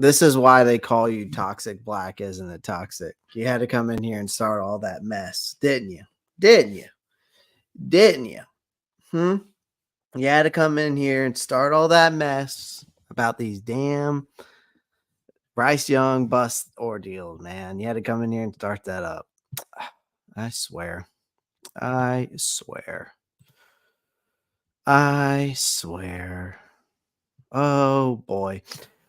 This is why they call you Toxic Black, isn't it? Toxic. You had to come in here and start all that mess, didn't you? Didn't you? Didn't you? Hmm? You had to come in here and start all that mess about these damn Bryce Young bust ordeals, man. You had to come in here and start that up. I swear. I swear. I swear. Oh boy.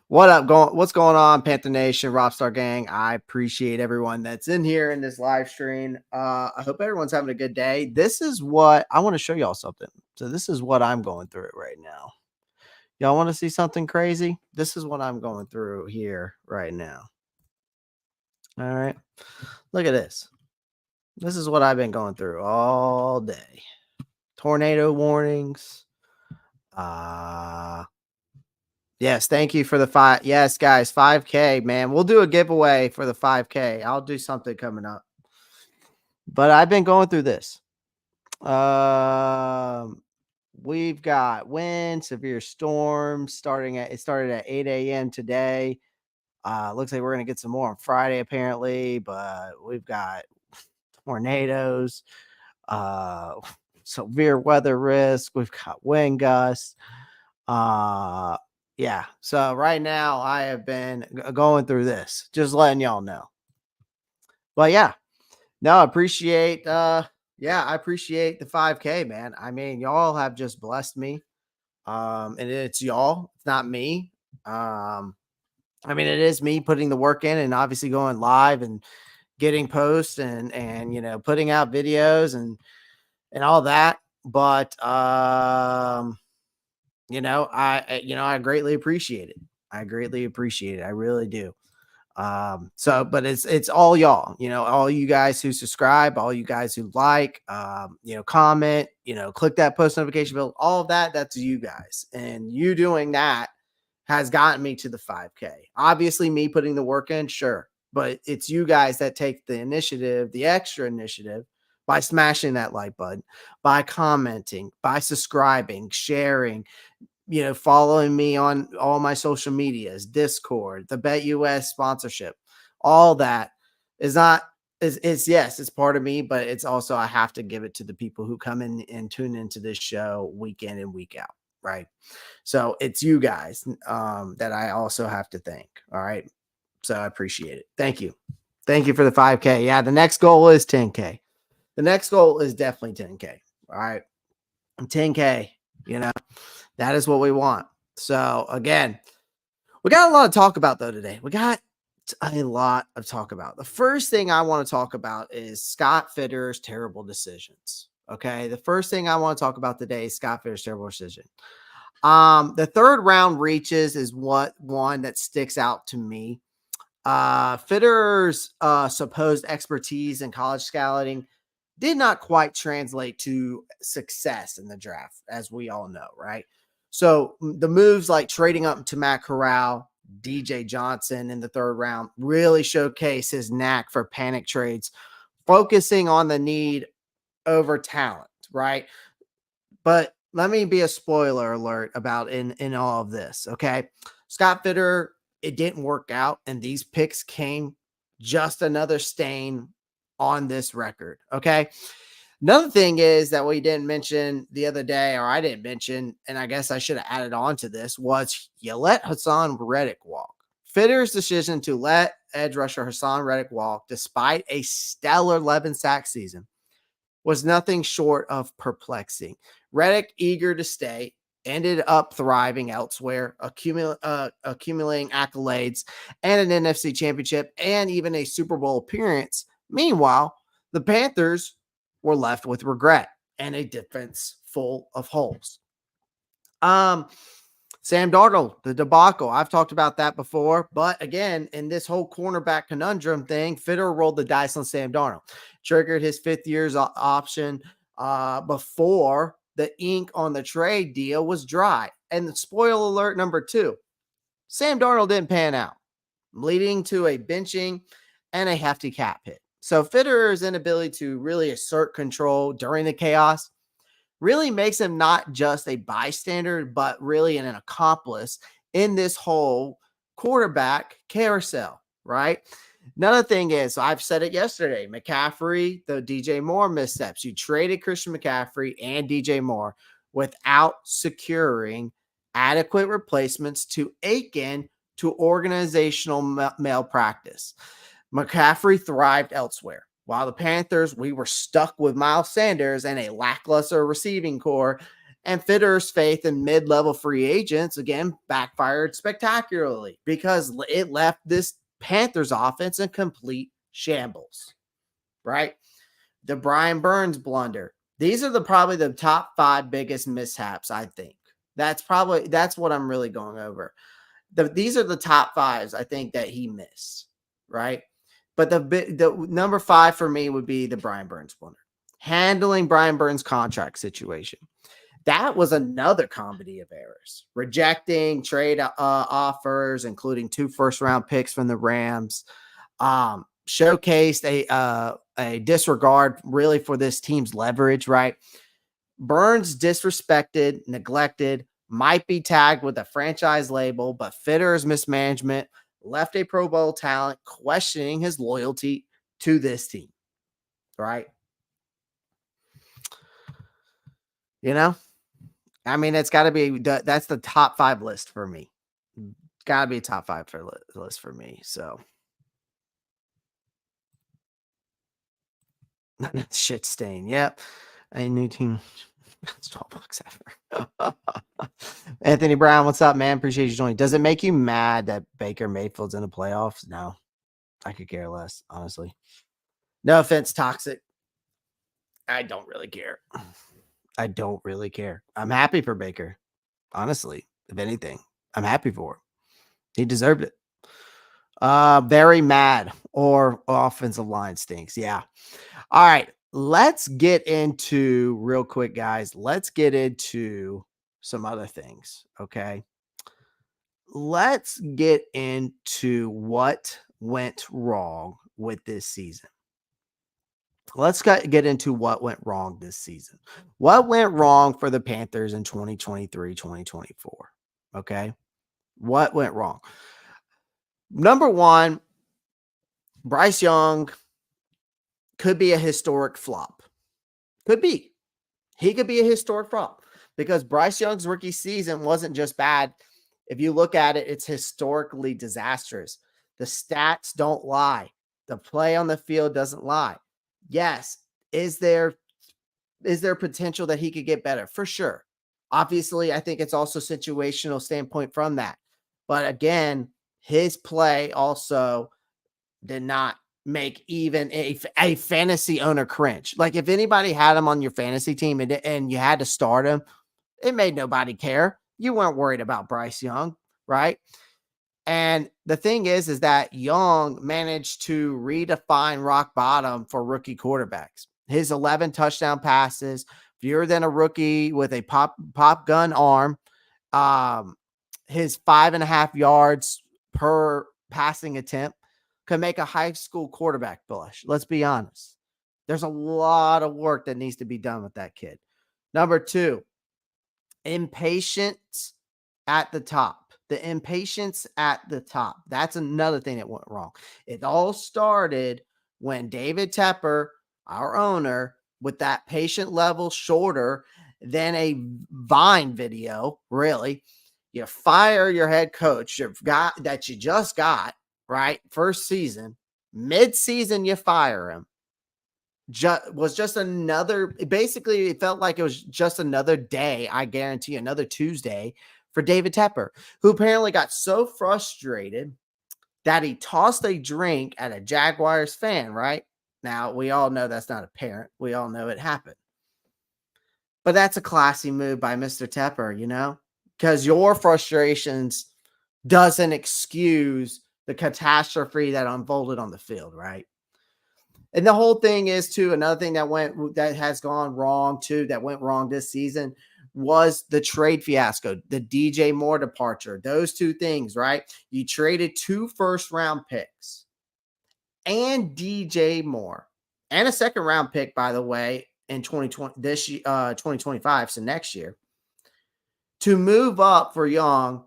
What's going on, Panther Nation, Rockstar Gang? I appreciate everyone that's in here in this live stream. I hope everyone's having a good day. This is what I want to show y'all something. So this is what I'm going through right now. Y'all want to see something crazy? This is what I'm going through here right now. All right. Look at this. This is what I've been going through all day. Tornado warnings. Yes, thank you for the 5. Yes, guys, 5K, man. We'll do a giveaway for the 5K. I'll do something coming up. But I've been going through this. We've got wind, severe storms it started at 8 a.m. today. Looks like we're gonna get some more on Friday, apparently, but we've got tornadoes, severe weather risk, we've got wind gusts. Yeah. So right now I have been going through this, just letting y'all know. But yeah, no, I appreciate I appreciate the 5K, man. I mean, y'all have just blessed me. And it's y'all, it's not me. I mean, it is me putting the work in and obviously going live and getting posts and putting out videos and all that. But I greatly appreciate it. I greatly appreciate it. I really do. But it's all y'all, all you guys who subscribe, all you guys who like, comment, click that post notification bell, all of that, that's you guys. And you doing that has gotten me to the 5K. Obviously, me putting the work in, sure. But it's you guys that take the initiative, the extra initiative, by smashing that like button, by commenting, by subscribing, sharing, following me on all my social medias, Discord, the BetUS sponsorship, all that is not yes, it's part of me, but it's also I have to give it to the people who come in and tune into this show week in and week out, right? So it's you guys that I also have to thank. All right. So I appreciate it. Thank you. Thank you for the 5K. Yeah, the next goal is 10K. The next goal is definitely 10K. All right. 10K, that is what we want. So again, we got a lot to talk about though today. We got a lot of talk about. The first thing I want to talk about is Scott Fitterer's terrible decisions. Okay. The first thing I want to talk about today is Scott Fitterer's terrible decision. The third round reaches is one that sticks out to me. Fitterer's supposed expertise in college scouting did not quite translate to success in the draft, as we all know, right? So the moves like trading up to Matt Corral, DJ Johnson in the third round really showcase his knack for panic trades, focusing on the need over talent, right? But let me be a spoiler alert about in all of this, okay? Scott Fitterer, it didn't work out, and these picks came just another stain on this record, okay? Another thing is that we didn't mention the other day, or I didn't mention, and I guess I should have added on to this, was you let Hassan Reddick walk. Fitterer's decision to let edge rusher Hassan Reddick walk, despite a stellar 11-sack season, was nothing short of perplexing. Reddick, eager to stay, ended up thriving elsewhere, accumulating accolades and an NFC championship and even a Super Bowl appearance. Meanwhile, the Panthers were left with regret and a defense full of holes. Sam Darnold, the debacle. I've talked about that before, but again, in this whole cornerback conundrum thing, Fitterer rolled the dice on Sam Darnold, triggered his 5th year's option before the ink on the trade deal was dry. And the spoiler alert number 2, Sam Darnold didn't pan out, leading to a benching and a hefty cap hit. So Fitterer's inability to really assert control during the chaos really makes him not just a bystander, but really an accomplice in this whole quarterback carousel, right? Another thing is, I've said it yesterday, McCaffrey, the DJ Moore missteps. You traded Christian McCaffrey and DJ Moore without securing adequate replacements to Aiken to organizational malpractice. McCaffrey thrived elsewhere. While the Panthers, we were stuck with Miles Sanders and a lackluster receiving core, and Fitter's faith in mid-level free agents, again, backfired spectacularly because it left this Panthers offense in complete shambles, right? The Brian Burns blunder. These are probably the top 5 biggest mishaps, I think. That's what I'm really going over. These are the top 5s I think that he missed, right? But the number 5 for me would be the Brian Burns blunder. Handling Brian Burns' contract situation. That was another comedy of errors. Rejecting trade offers, including 2 first-round picks from the Rams. Showcased a disregard really for this team's leverage, right? Burns disrespected, neglected, might be tagged with a franchise label, but Fitter's mismanagement left a Pro Bowl talent questioning his loyalty to this team, right? You know, I mean, it's got to be that's the top 5 list for me. It's got to be a top 5 list for me. So shit stain. Yep. A new team. That's $12 ever. Anthony Brown, what's up, man? Appreciate you joining. Does it make you mad that Baker Mayfield's in the playoffs? No, I could care less, honestly. No offense, Toxic. I don't really care. I don't really care. I'm happy for Baker. Honestly, if anything, I'm happy for him. He deserved it. Very mad or offensive line stinks. Yeah. All right. Let's get into real quick, guys. Let's get into some other things. Okay. Let's get into what went wrong with this season. Let's get into what went wrong this season. What went wrong for the Panthers in 2023, 2024? Okay. What went wrong? Number 1, Bryce Young could be a historic flop. Could be. He could be a historic flop because Bryce Young's rookie season wasn't just bad. If you look at it, it's historically disastrous. The stats don't lie. The play on the field doesn't lie. Yes. Is there potential that he could get better? For sure. Obviously, I think it's also situational standpoint from that. But again, his play also did not make even a fantasy owner cringe. Like if anybody had him on your fantasy team and you had to start him, it made nobody care. You weren't worried about Bryce Young, right? And the thing is that Young managed to redefine rock bottom for rookie quarterbacks. His 11 touchdown passes, fewer than a rookie with a pop gun arm. His 5.5 yards per passing attempt could make a high school quarterback blush. Let's be honest. There's a lot of work that needs to be done with that kid. Number 2, impatience at the top. The impatience at the top. That's another thing that went wrong. It all started when David Tepper, our owner, with that patient level shorter than a Vine video, really. You fire your head coach you just got, right? First season, mid-season, you fire him. Was just another, basically, it felt like it was just another day, I guarantee, another Tuesday for David Tepper, who apparently got so frustrated that he tossed a drink at a Jaguars fan, right? Now, we all know that's not apparent. We all know it happened. But that's a classy move by Mr. Tepper, because your frustrations doesn't excuse the catastrophe that unfolded on the field, right? And the whole thing is, too, another thing that has gone wrong, too, that went wrong this season was the trade fiasco, the DJ Moore departure. Those 2 things, right? You traded 2 first-round picks and DJ Moore and a second-round pick, by the way, in 2025, so next year, to move up for Young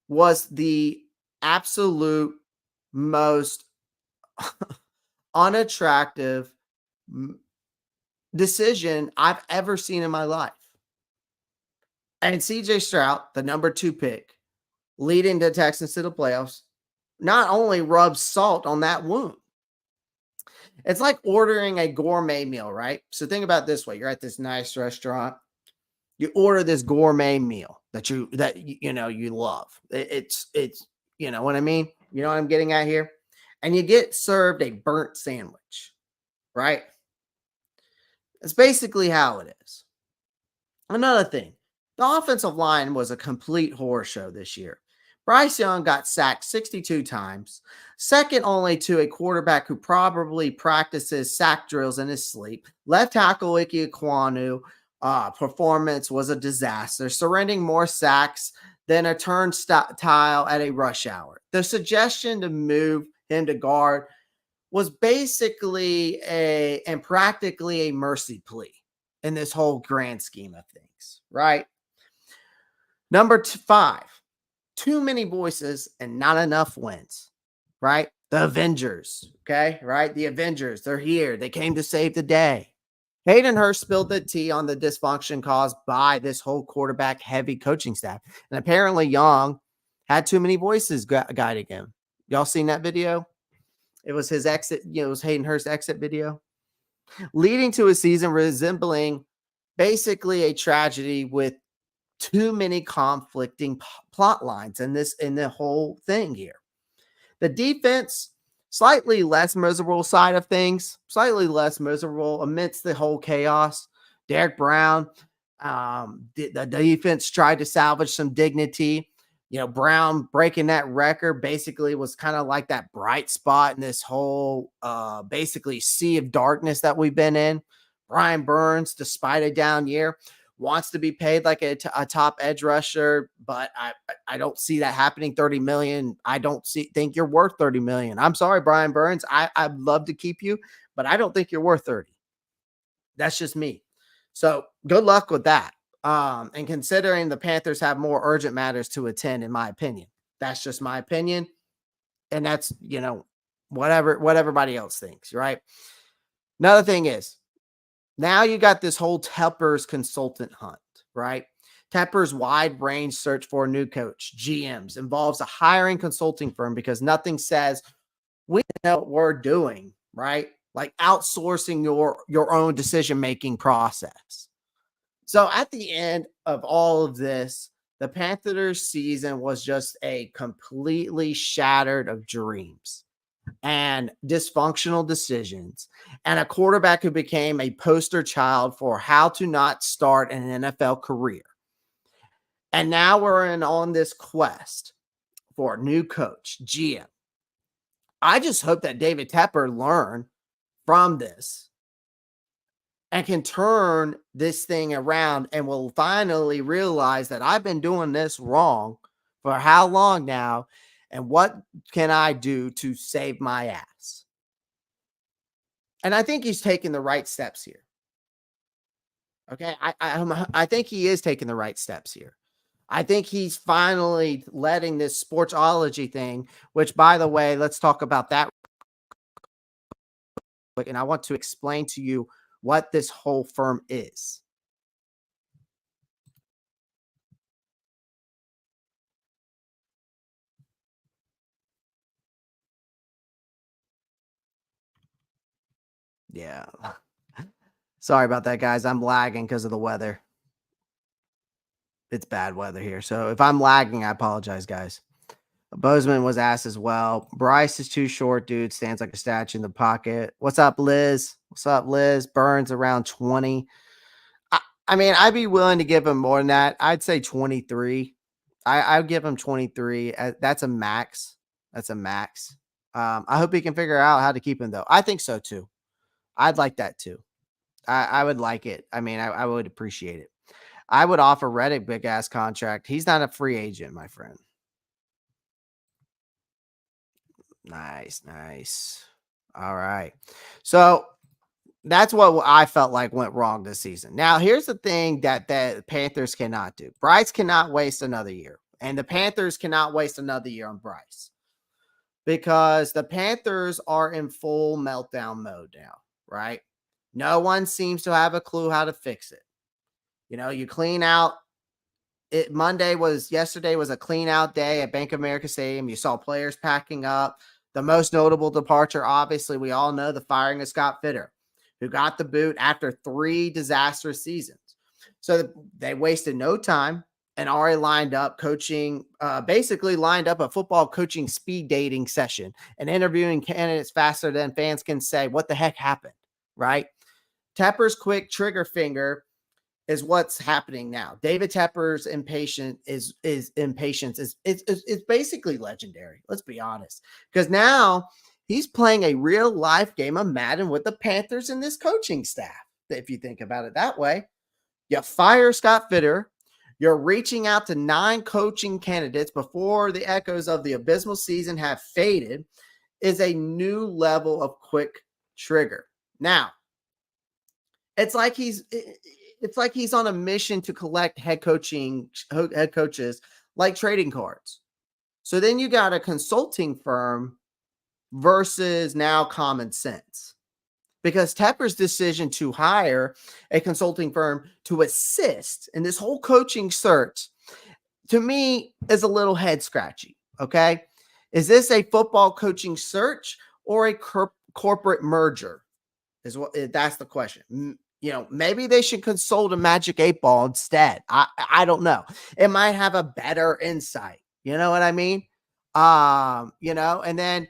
was the absolute most unattractive m- decision I've ever seen in my life. And CJ Stroud, the number 2 pick, leading the Texans to the playoffs, not only rubs salt on that wound. It's like ordering a gourmet meal, right? So think about it this way. You're at this nice restaurant. You order this gourmet meal that you love. It's you know what I mean? You know what I'm getting at here? And you get served a burnt sandwich, right? That's basically how it is. Another thing, the offensive line was a complete horror show this year. Bryce Young got sacked 62 times, second only to a quarterback who probably practices sack drills in his sleep. Left tackle Ike Ekwonu performance was a disaster, surrendering more sacks than a turnstile at a rush hour. The suggestion to move him to guard was basically and practically a mercy plea in this whole grand scheme of things, right? Number 5, too many voices and not enough wins, right? The Avengers, okay, right? The Avengers, they're here. They came to save the day. Hayden Hurst spilled the tea on the dysfunction caused by this whole quarterback heavy coaching staff. And apparently Young had too many voices guiding him. Y'all seen that video? It was his exit, it was Hayden Hurst's exit video, leading to a season resembling basically a tragedy with too many conflicting plot lines in the whole thing here. The defense, slightly less miserable side of things, slightly less miserable amidst the whole chaos. Derek Brown, the defense tried to salvage some dignity. Brown breaking that record basically was kind of like that bright spot in this whole basically sea of darkness that we've been in. Brian Burns, despite a down year, wants to be paid like a top edge rusher, but I don't see that happening. 30 million. I don't think you're worth 30 million. I'm sorry, Brian Burns. I'd love to keep you, but I don't think you're worth 30. That's just me. So good luck with that. And considering the Panthers have more urgent matters to attend, in my opinion, that's just my opinion. And that's, what everybody else thinks, right? Another thing is, now you got this whole Tepper's consultant hunt, right? Tepper's wide range search for a new coach, GMs, involves a hiring consulting firm because nothing says we know what we're doing, right? Like outsourcing your own decision-making process. So at the end of all of this, the Panthers season was just a completely shattered of dreams and dysfunctional decisions, and a quarterback who became a poster child for how to not start an NFL career. And now we're on this quest for a new coach, GM. I just hope that David Tepper learned from this and can turn this thing around and will finally realize that I've been doing this wrong for how long now, and what can I do to save my ass? And I think he's taking the right steps here. Okay, I think he is taking the right steps here. I think he's finally letting this sportsology thing, which, by the way, let's talk about that. And I want to explain to you what this whole firm is. Yeah. Sorry about that, guys. I'm lagging because of the weather. It's bad weather here. So if I'm lagging, I apologize, guys. Bozeman was asked as well. Bryce is too short, dude. Stands like a statue in the pocket. What's up, Liz? What's up, Liz? Burns around 20. I mean, I'd be willing to give him more than that. I'd say 23. I'd give him 23. That's a max. That's a max. I hope he can figure out how to keep him, though. I think so, too. I'd like that, too. I would like it. I mean, I would appreciate it. I would offer Reddick big-ass contract. He's not a free agent, my friend. Nice, nice. All right. So that's what I felt like went wrong this season. Now, here's the thing that the Panthers cannot do. Bryce cannot waste another year, and the Panthers cannot waste another year on Bryce. because the Panthers are in full meltdown mode now, right? No one seems to have a clue how to fix it. You clean out it. Yesterday was a clean out day at Bank of America Stadium. You saw players packing up. The most notable departure, obviously, we all know the firing of Scott Fitter, who got the boot after 3 disastrous seasons. So they wasted no time and already lined up basically lined up a football coaching speed dating session and interviewing candidates faster than fans can say, what the heck happened, right? Tepper's quick trigger finger is what's happening now. David Tepper's impatience is basically legendary. Let's be honest, because now he's playing a real life game of Madden with the Panthers and this coaching staff. If you think about it that way, you fire Scott Fitter. You're reaching out to 9 coaching candidates before the echoes of the abysmal season have faded. Is a new level of quick trigger. Now, it's like he's on a mission to collect head coaches like trading cards. So then you got a consulting firm versus now common sense, because Tepper's decision to hire a consulting firm to assist in this whole coaching search, to me, is a little head scratchy. Okay. Is this a football coaching search or a corporate merger? That's the question. Maybe they should consult a Magic 8 Ball instead. I don't know. It might have a better insight. You know what I mean? And then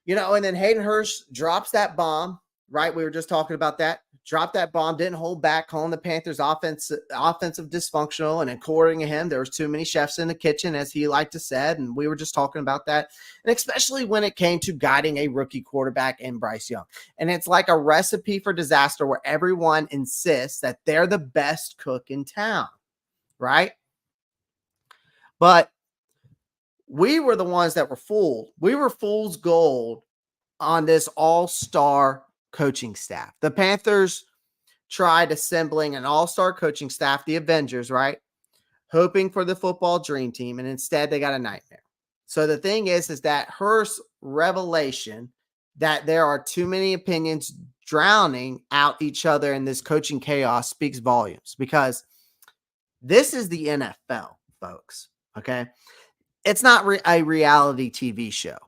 Hayden Hurst drops that bomb, right? We were just talking about that. Dropped that bomb, didn't hold back, calling the Panthers offensive dysfunctional, and according to him, there was too many chefs in the kitchen, as he liked to said, and we were just talking about that. And especially when it came to guiding a rookie quarterback in Bryce Young. And it's like a recipe for disaster where everyone insists that they're the best cook in town, right? But we were the ones that were fooled. We were fool's gold on this all-star coaching staff. The Panthers tried assembling an all-star coaching staff, the Avengers, right? Hoping for the football dream team, and instead they got a nightmare. So the thing is that Hurst's revelation that there are too many opinions drowning out each other in this coaching chaos speaks volumes, because this is the NFL, folks, okay? It's not a reality TV show,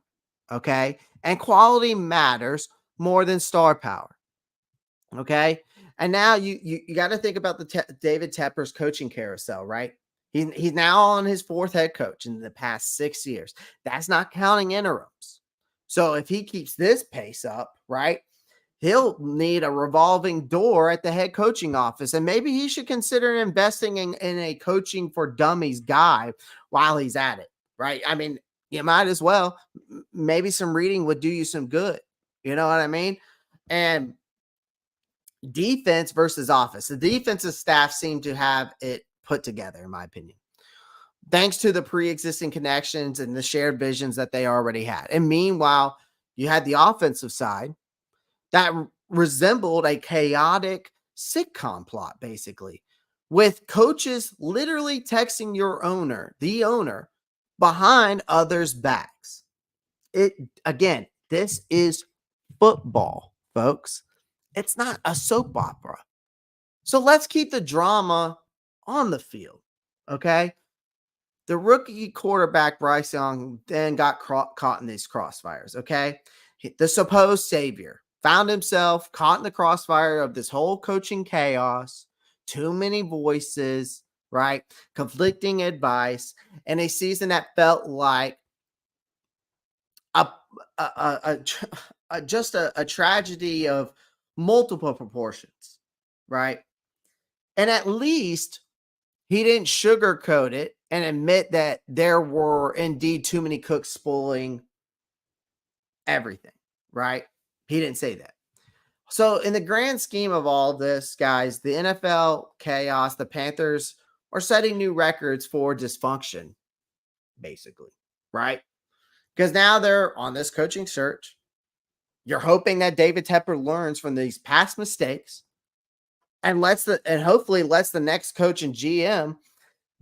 okay? And quality matters more than star power, okay? And now you got to think about David Tepper's coaching carousel, right? He's now on his 4th head coach in the past 6 years. That's not counting interims. So if he keeps this pace up, right, he'll need a revolving door at the head coaching office. And maybe he should consider investing in a coaching for dummies guy while he's at it, right? I mean, you might as well. Maybe some reading would do you some good. You know what I mean? And defense versus offense. The defensive staff seem to have it put together, in my opinion, thanks to the pre-existing connections and the shared visions that they already had. And meanwhile, you had the offensive side that resembled a chaotic sitcom plot, basically, with coaches literally texting the owner, behind others' backs. This is football, folks. It's not a soap opera. So let's keep the drama on the field, okay? The rookie quarterback, Bryce Young, then got caught in these crossfires, okay? The supposed savior found himself caught in the crossfire of this whole coaching chaos, too many voices, right? Conflicting advice, and a season that felt like just a tragedy of multiple proportions, right? And at least he didn't sugarcoat it and admit that there were indeed too many cooks spoiling everything, right? He didn't say that. So in the grand scheme of all this, guys, the NFL chaos, the Panthers are setting new records for dysfunction, basically, right? Because now they're on this coaching search. You're hoping that David Tepper learns from these past mistakes and hopefully lets the next coach and GM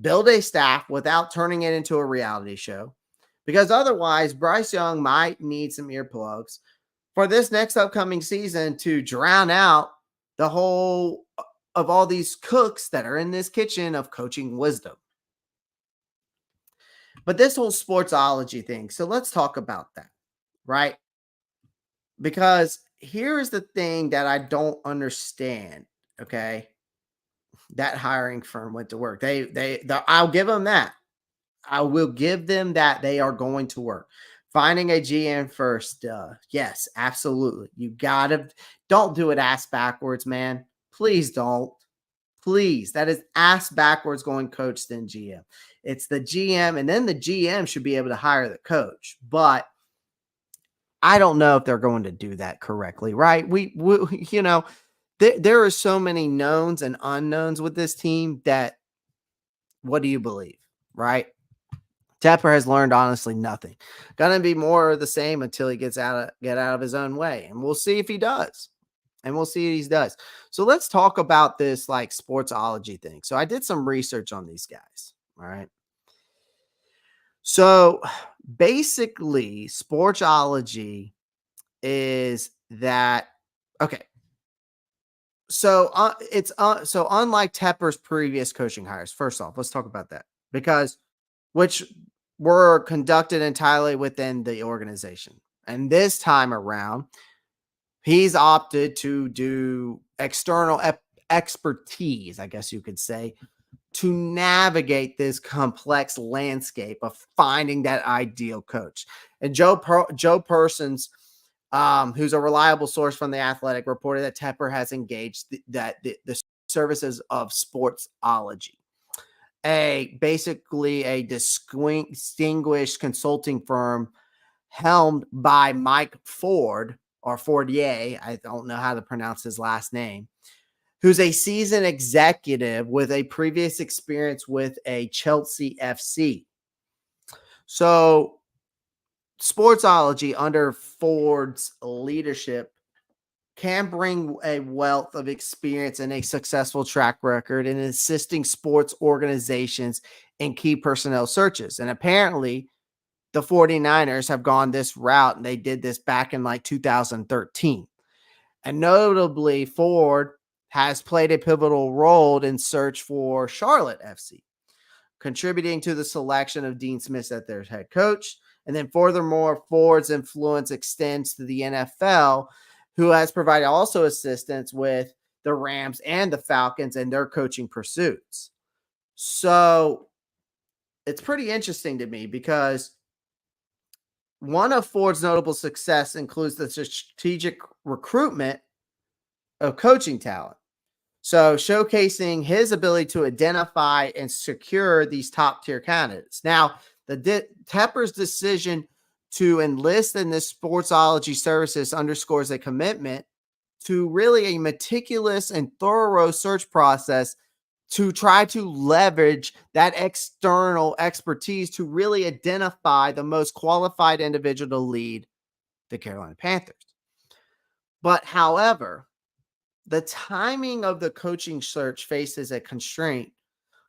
build a staff without turning it into a reality show. because otherwise Bryce Young might need some earplugs for this next upcoming season to drown out the whole of all these cooks that are in this kitchen of coaching wisdom. But this whole sportsology thing, so let's talk about that, right? Because here is the thing that I don't understand, okay? That hiring firm went to work. I'll give them that. I will give them that they are going to work. Finding a GM first, yes, absolutely. You gotta don't do it ass backwards, man. Please don't. Please. That is ass backwards going coach then GM. It's the GM, and then the GM should be able to hire the coach. But I don't know if they're going to do that correctly, right? We there are so many knowns and unknowns with this team that what do you believe, right? Tepper has learned honestly nothing. Gonna be more of the same until he get out of his own way, and we'll see if he does. And we'll see if he does. So let's talk about this like sportsology thing. So I did some research on these guys. All right. So basically, sportsology is that okay. So so unlike Tepper's previous coaching hires. First off, let's talk about that because which were conducted entirely within the organization. And this time around, he's opted to do external expertise, I guess you could say, to navigate this complex landscape of finding that ideal coach. And Joe Persons, who's a reliable source from The Athletic, reported that Tepper has engaged the services of Sportsology, basically a distinguished consulting firm helmed by Mike Ford or Fordier. I don't know how to pronounce his last name, who's a seasoned executive with a previous experience with a Chelsea FC. So Sportsology under Ford's leadership can bring a wealth of experience and a successful track record in assisting sports organizations in key personnel searches. And apparently the 49ers have gone this route, and they did this back in like 2013. And notably, Ford has played a pivotal role in search for Charlotte FC, contributing to the selection of Dean Smith as their head coach. And then furthermore, Ford's influence extends to the NFL, who has provided also assistance with the Rams and the Falcons in their coaching pursuits. So it's pretty interesting to me because one of Ford's notable success includes the strategic recruitment of coaching talent. So showcasing his ability to identify and secure these top tier candidates. Now, Tepper's decision to enlist in this sportsology services underscores a commitment to really a meticulous and thorough search process to try to leverage that external expertise to really identify the most qualified individual to lead the Carolina Panthers. But however, the timing of the coaching search faces a constraint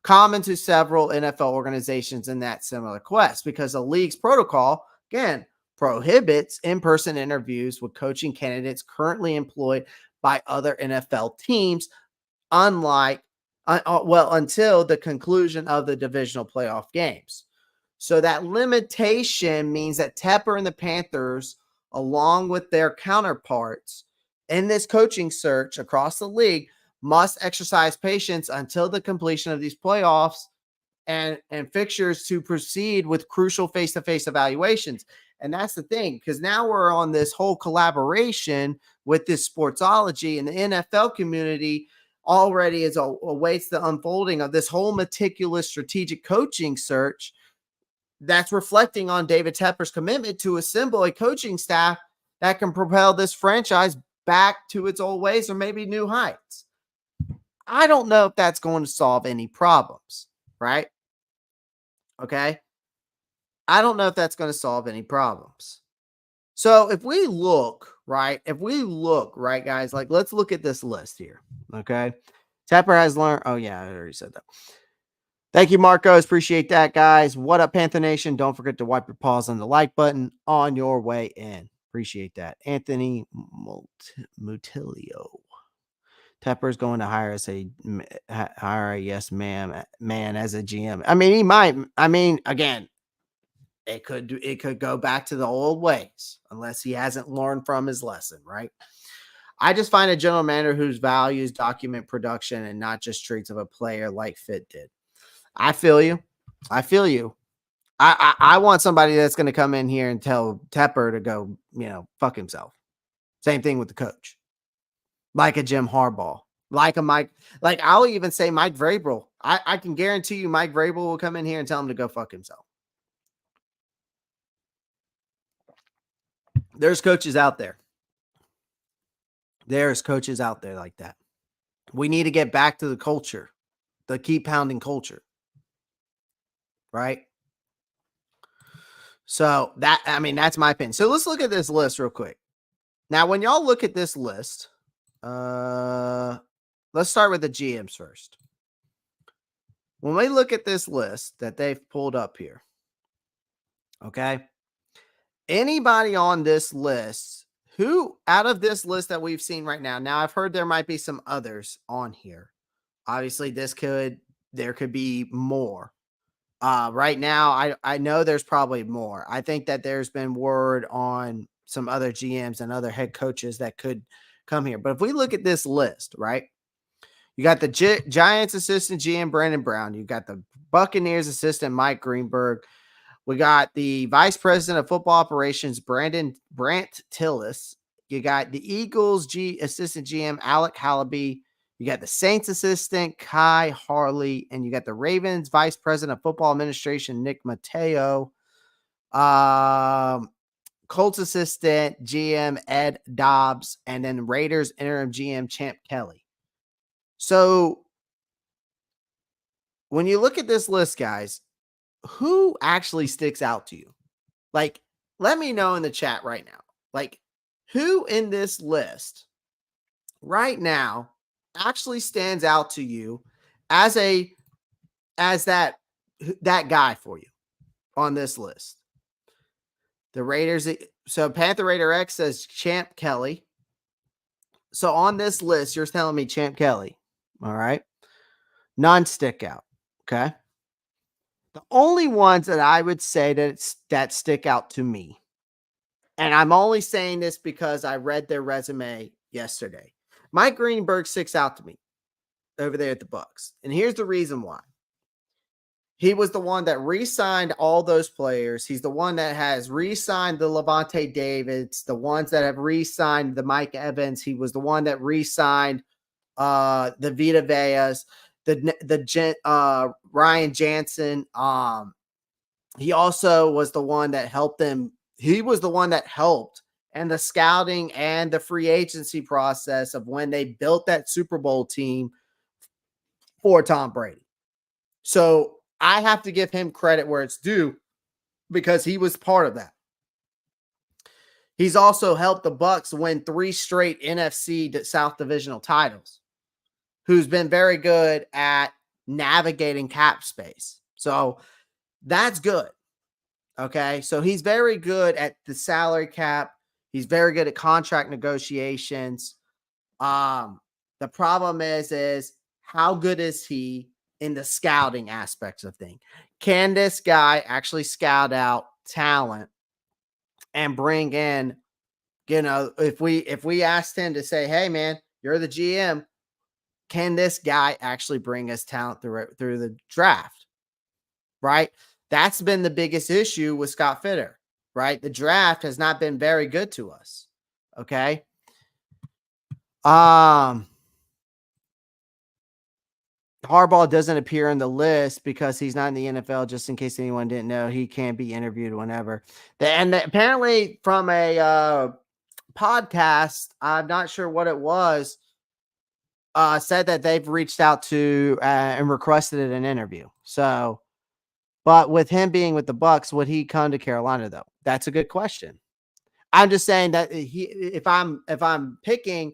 common to several NFL organizations in that similar quest because the league's protocol, again, prohibits in-person interviews with coaching candidates currently employed by other NFL teams, until the conclusion of the divisional playoff games. So that limitation means that Tepper and the Panthers, along with their counterparts in this coaching search across the league, must exercise patience until the completion of these playoffs and fixtures to proceed with crucial face-to-face evaluations. And that's the thing, because now we're on this whole collaboration with this sportsology, and the NFL community already awaits the unfolding of this whole meticulous strategic coaching search that's reflecting on David Tepper's commitment to assemble a coaching staff that can propel this franchise back to its old ways or maybe new heights. I don't know if that's going to solve any problems, right? Okay. I don't know if that's going to solve any problems. So if we look, right, guys, like let's look at this list here. Okay. Tepper has learned. Oh, yeah, I already said that. Thank you, Marcos. Appreciate that, guys. What up, Panther Nation? Don't forget to wipe your paws on the like button on your way in. Appreciate that. Anthony Mutilio. Tepper's going to hire a yes ma'am man as a GM. I mean, he might. I mean, again, it could go back to the old ways unless he hasn't learned from his lesson, right? I just find a general manager whose values document production and not just traits of a player like Fit did. I feel you. I feel you. I want somebody that's going to come in here and tell Tepper to go, fuck himself. Same thing with the coach, like a Jim Harbaugh, like a Mike. Like I'll even say Mike Vrabel. I can guarantee you, Mike Vrabel will come in here and tell him to go fuck himself. There's coaches out there. There's coaches out there like that. We need to get back to the culture, the keep pounding culture, right? So that's my opinion. So let's look at this list real quick. Now, when y'all look at this list, let's start with the GMs first. When we look at this list that they've pulled up here, okay, anybody on this list who out of this list that we've seen right now, I've heard there might be some others on here. Obviously, there could be more. Right now, I know there's probably more. I think that there's been word on some other GMs and other head coaches that could come here. But if we look at this list, right, you got the Giants assistant GM Brandon Brown. You got the Buccaneers assistant Mike Greenberg. We got the vice president of football operations Brant Tillis. You got the Eagles assistant GM Alec Hallaby. You got the Saints assistant Kai Harley, and you got the Ravens vice president of football administration Nick Mateo. Colts assistant GM Ed Dobbs, and then Raiders interim GM Champ Kelly. So when you look at this list, guys, who actually sticks out to you? Like, let me know in the chat right now. Like, who in this list right now actually stands out to you as that guy for you on this list? The Raiders. So Panther Raider X says Champ Kelly. So on this list, you're telling me Champ Kelly. All right. None stick out. Okay. The only ones that I would say that stick out to me, and I'm only saying this because I read their resume yesterday. Mike Greenberg sticks out to me over there at the Bucs. And here's the reason why. He was the one that re-signed all those players. He's the one that has re-signed the Levante Davids, the ones that have re-signed the Mike Evans. He was the one that re-signed the Vita Veas, the Ryan Jansen. He also was the one that helped them. He was the one that helped and the scouting and the free agency process of when they built that Super Bowl team for Tom Brady. So I have to give him credit where it's due because he was part of that. He's also helped the Bucs win 3 straight NFC South divisional titles, who's been very good at navigating cap space. So that's good. Okay. So he's very good at the salary cap. He's very good at contract negotiations. The problem is how good is he in the scouting aspects of things? Can this guy actually scout out talent and bring in, if we asked him to say, hey man, you're the GM, can this guy actually bring us talent through the draft? Right? That's been the biggest issue with Scott Fitter, right? The draft has not been very good to us. Okay. Harbaugh doesn't appear on the list because he's not in the NFL. Just in case anyone didn't know, he can be interviewed whenever. Apparently from a podcast, I'm not sure what it was, said that they've reached out to and requested an interview. So, but with him being with the Bucs, would he come to Carolina though? That's a good question. I'm just saying that if I'm picking,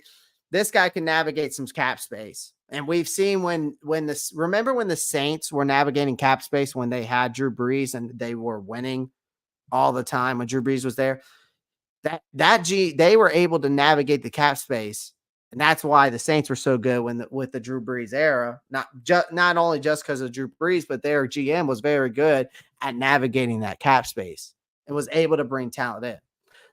this guy can navigate some cap space. And we've seen when this remember when the Saints were navigating cap space when they had Drew Brees and they were winning all the time when Drew Brees was there. They were able to navigate the cap space, and that's why the Saints were so good with the Drew Brees era. Not only just because of Drew Brees, but their GM was very good at navigating that cap space and was able to bring talent in.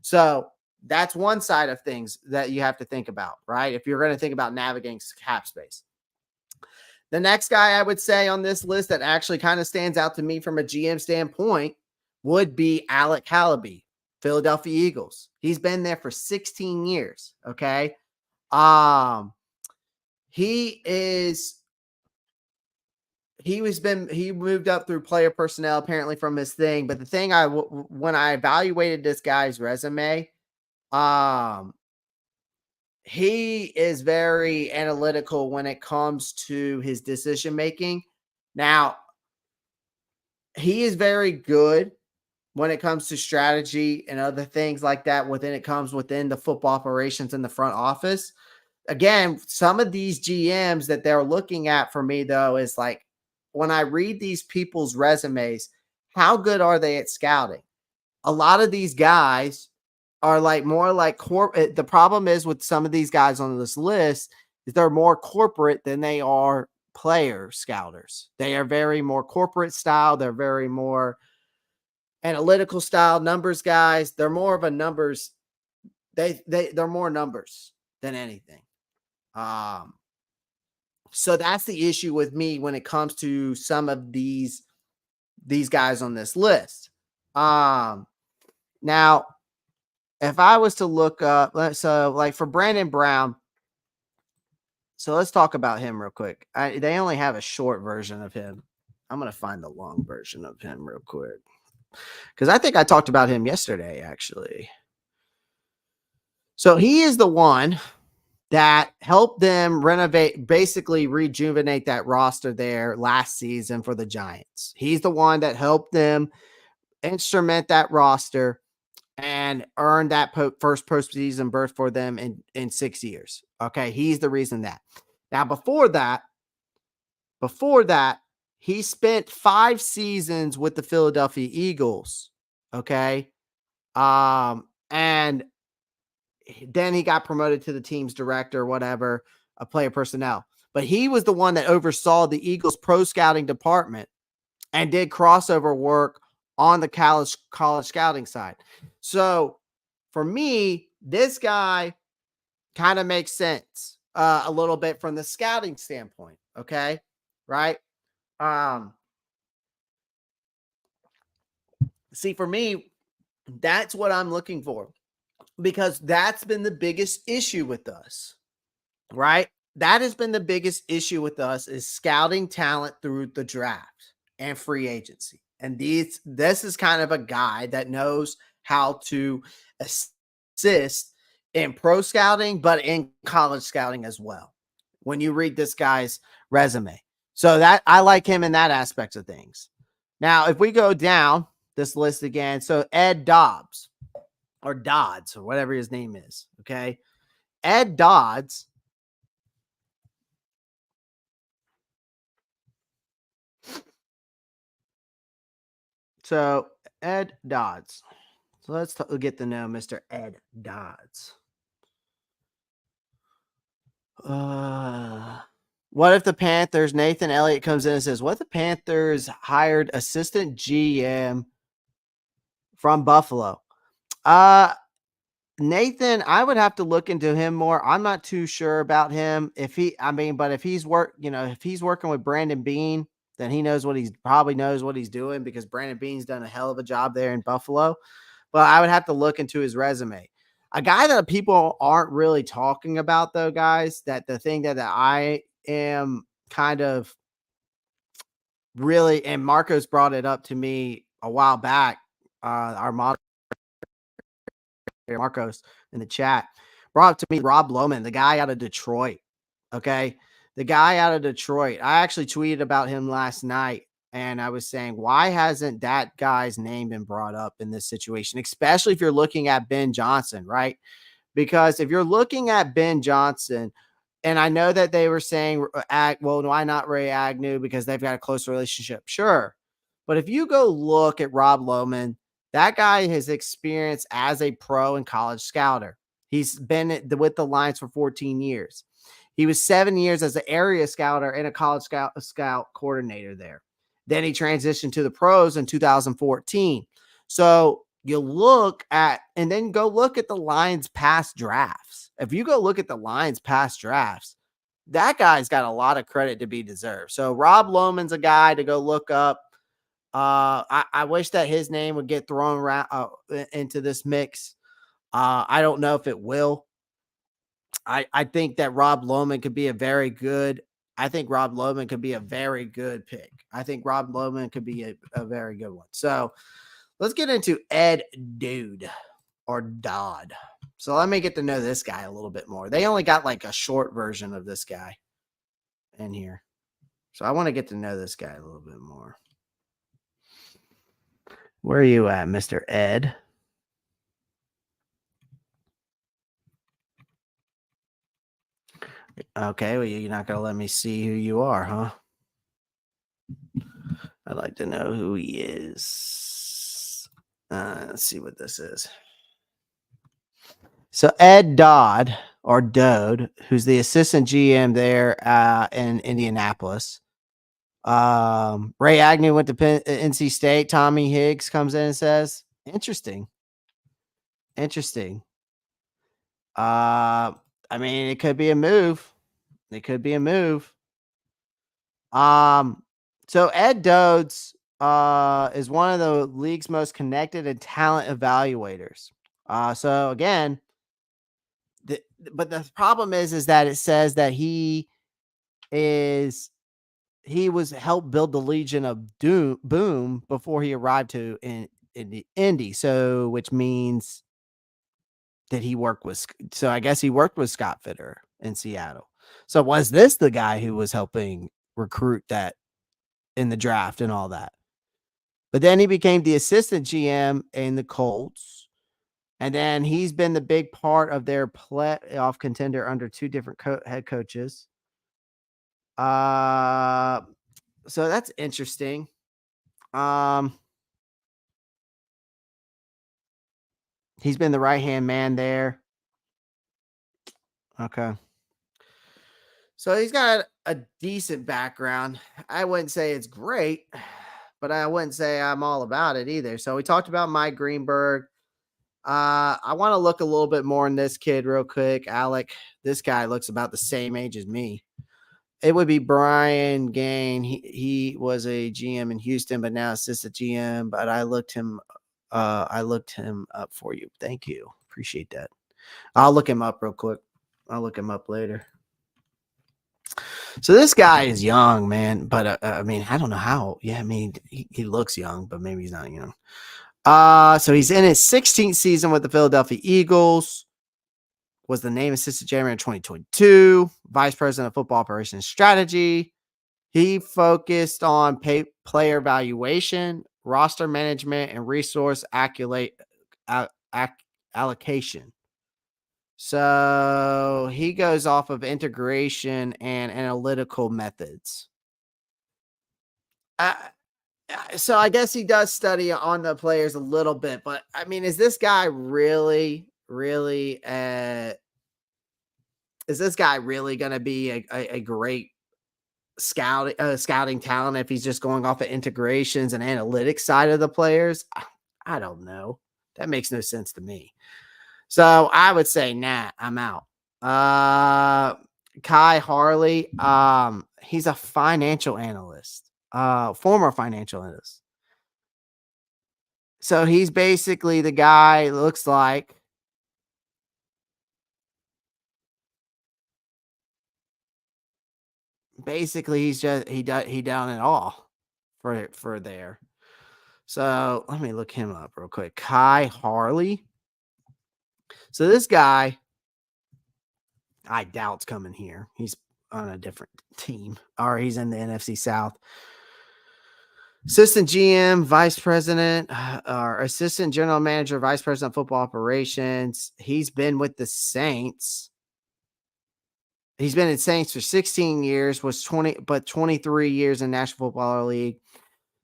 So that's one side of things that you have to think about, right? If you're going to think about navigating cap space. The next guy I would say on this list that actually kind of stands out to me from a GM standpoint would be Alec Halaby, Philadelphia Eagles. He's been there for 16 years. Okay. He moved up through player personnel apparently from his thing. But the thing when I evaluated this guy's resume, he is very analytical when it comes to his decision making. Now, he is very good when it comes to strategy and other things like that within the football operations in the front office. Again, some of these GMs that they're looking at for me, though, is like when I read these people's resumes, how good are they at scouting? A lot of these guys are like more like corporate. The problem is with some of these guys on this list is they're more corporate than they are player scouters. They are very more corporate style. They're very more analytical style numbers guys. They're more of a numbers. They're more numbers than anything. So that's the issue with me when it comes to some of these guys on this list. Now, if I was to look up, so like for Brandon Brown, so let's talk about him real quick. They only have a short version of him. I'm going to find the long version of him real quick because I think I talked about him yesterday, actually. So he is the one that helped them basically rejuvenate that roster there last season for the Giants. He's the one that helped them instrument that roster and earned that first postseason berth for them in 6 years. Okay, he's the reason that. Now, before that, he spent 5 seasons with the Philadelphia Eagles. Okay, and then he got promoted to the team's director, whatever, a player personnel. But he was the one that oversaw the Eagles pro scouting department and did crossover work on the college scouting side. So for me, this guy kind of makes sense a little bit from the scouting standpoint. Okay. Right. See, for me, that's what I'm looking for because that's been the biggest issue with us. Right. That has been the biggest issue with us is scouting talent through the draft and free agency. And this is kind of a guy that knows how to assist in pro scouting, but in college scouting as well. When you read this guy's resume. So that I like him in that aspect of things. Now, if we go down this list again, so Ed Dodds or whatever his name is. Okay. Ed Dodds. So Ed Dodds. So let's get to know Mr. Ed Dodds. What if the Panthers, Nathan Elliott comes in and says, what if the Panthers hired assistant GM from Buffalo? Nathan, I would have to look into him more. I'm not too sure about him. But if he's working with Brandon Beane, then he probably knows what he's doing because Brandon Beane's done a hell of a job there in Buffalo. But I would have to look into his resume. A guy that people aren't really talking about, though, guys, that the thing that I am kind of really, and Marcos brought it up to me a while back, our moderator, Marcos, in the chat, brought up to me Rob Lohman, the guy out of Detroit. Okay. The guy out of Detroit. I actually tweeted about him last night. And I was saying, why hasn't that guy's name been brought up in this situation, especially if you're looking at Ben Johnson, right? Because if you're looking at Ben Johnson, And I know that they were saying, well, why not Ray Agnew? Because they've got a close relationship. Sure. But if you go look at Rob Lohman, that guy has experience as a pro and college scouter. He's been with the Lions for 14 years. He was 7 years as an area scouter and a college scout coordinator there. Then he transitioned to the pros in 2014. So you look at, and then go look at the Lions past drafts. If you go look at the Lions past drafts, that guy's got a lot of credit to be deserved. So Rob Lohman's a guy to go look up. I wish that his name would get thrown around into this mix. I don't know if it will. I think that Rob Lohman could be a very good. I think Rob Lohman could be a very good pick. I think Rob Lohman could be a very good one. So let's get into Ed Dude or Dodd. So let me get to know this guy a little bit more. They only got like a short version of this guy in here. So I want to get to know this guy a little bit more. Where are you at, Mr. Ed? Okay, well, you're not going to let me see who you are, huh? I'd like to know who he is. Let's see what this is. So Ed Dodd, or Dode, who's the assistant GM there in Indianapolis. Ray Agnew went to NC State. Tommy Higgs comes in and says, interesting. I mean, it could be a move. So Ed Dodes is one of the league's most connected and talent evaluators. So again, but the problem is that it says that he was helped build the Legion of Boom before he arrived to in the Indy. So which means that he worked with. So I guess he worked with Scott Fitter in Seattle. So was this the guy who was helping recruit that in the draft and all that? But then he became the assistant GM in the Colts. And then he's been the big part of their playoff contender under two different head coaches. So that's interesting. He's been the right-hand man there. Okay. So he's got a decent background. I wouldn't say it's great, but I wouldn't say I'm all about it either. So we talked about Mike Greenberg. I want to look a little bit more in this kid real quick. Alec, this guy looks about the same age as me. It would be Brian Gain. He was a GM in Houston, but now assistant GM. But I looked him up for you. Thank you. Appreciate that. I'll look him up real quick. I'll look him up later. So this guy is young, man. But I mean, I don't know how. Yeah, I mean, he looks young, but maybe he's not young. So he's in his 16th season with the Philadelphia Eagles. Was the name assistant GM in 2022. Vice president of football operations strategy. He focused on player evaluation, roster management, and resource allocation. So he goes off of integration and analytical methods. So I guess he does study on the players a little bit, but I mean, is this guy really going to be a great scouting talent if he's just going off of integrations and analytics side of the players? I don't know. That makes no sense to me. So I would say, nah, I'm out. Kai Harley, he's a financial analyst, former financial analyst. So he's basically the guy, looks like. Basically, he's just he done it all for there. So let me look him up real quick. Kai Harley. So this guy, I doubt's coming here. He's on a different team, or he's in the NFC South. Assistant GM, vice president, or assistant general manager, vice president of football operations. He's been with the Saints. He's been in Saints for 16 years, was 23 years in National Football League.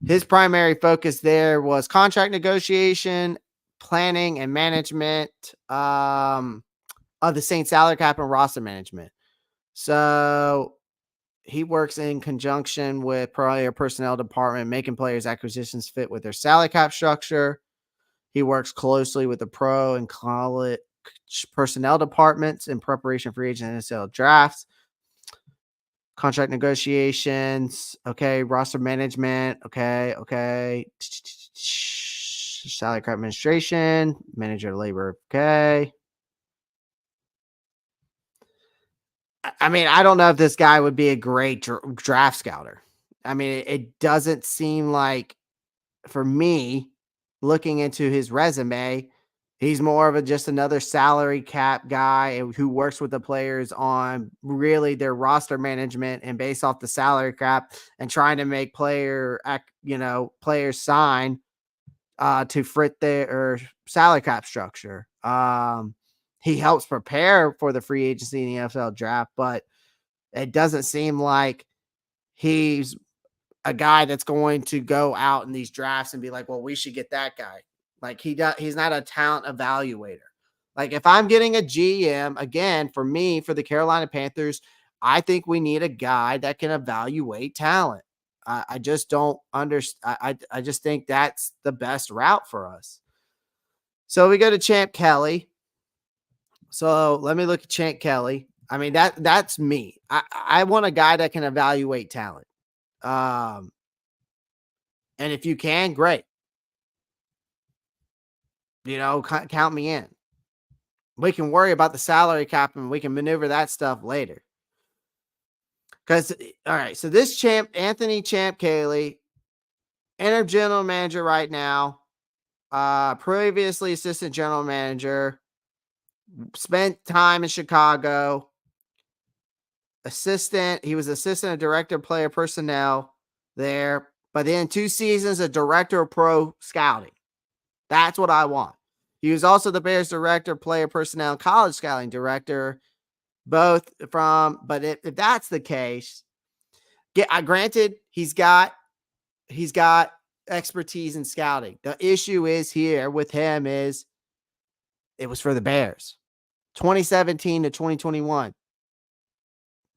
His primary focus there was contract negotiation, planning, and management of the Saints salary cap and roster management. So he works in conjunction with player personnel department, making players' acquisitions fit with their salary cap structure. He works closely with the pro and college personnel departments in preparation for agent and NFL drafts, contract negotiations. Okay. Roster management. Okay. Salary cap administration, manager of labor. Okay. I mean, I don't know if this guy would be a great draft scouter. I mean, it doesn't seem like, for me, looking into his resume, he's more of just another salary cap guy who works with the players on really their roster management and based off the salary cap and trying to make players sign to fit their salary cap structure. He helps prepare for the free agency in the NFL draft, but it doesn't seem like he's a guy that's going to go out in these drafts and be like, well, we should get that guy. Like he's not a talent evaluator. Like if I'm getting a GM, again, for me, for the Carolina Panthers, I think we need a guy that can evaluate talent. I just don't understand. I just think that's the best route for us. So we go to Champ Kelly. So let me look at Champ Kelly. I mean, that's me. I want a guy that can evaluate talent. And if you can, great. Count me in. We can worry about the salary cap and we can maneuver that stuff later. Because, all right, so this Anthony Champ Kelly, interim general manager right now, previously assistant general manager, spent time in Chicago, he was assistant director of player personnel there, but then 2 seasons a director of pro scouting. That's what I want. He was also the Bears director, player personnel, college scouting director, but if that's the case, granted, he's got expertise in scouting. The issue is here with him is it was for the Bears. 2017 to 2021.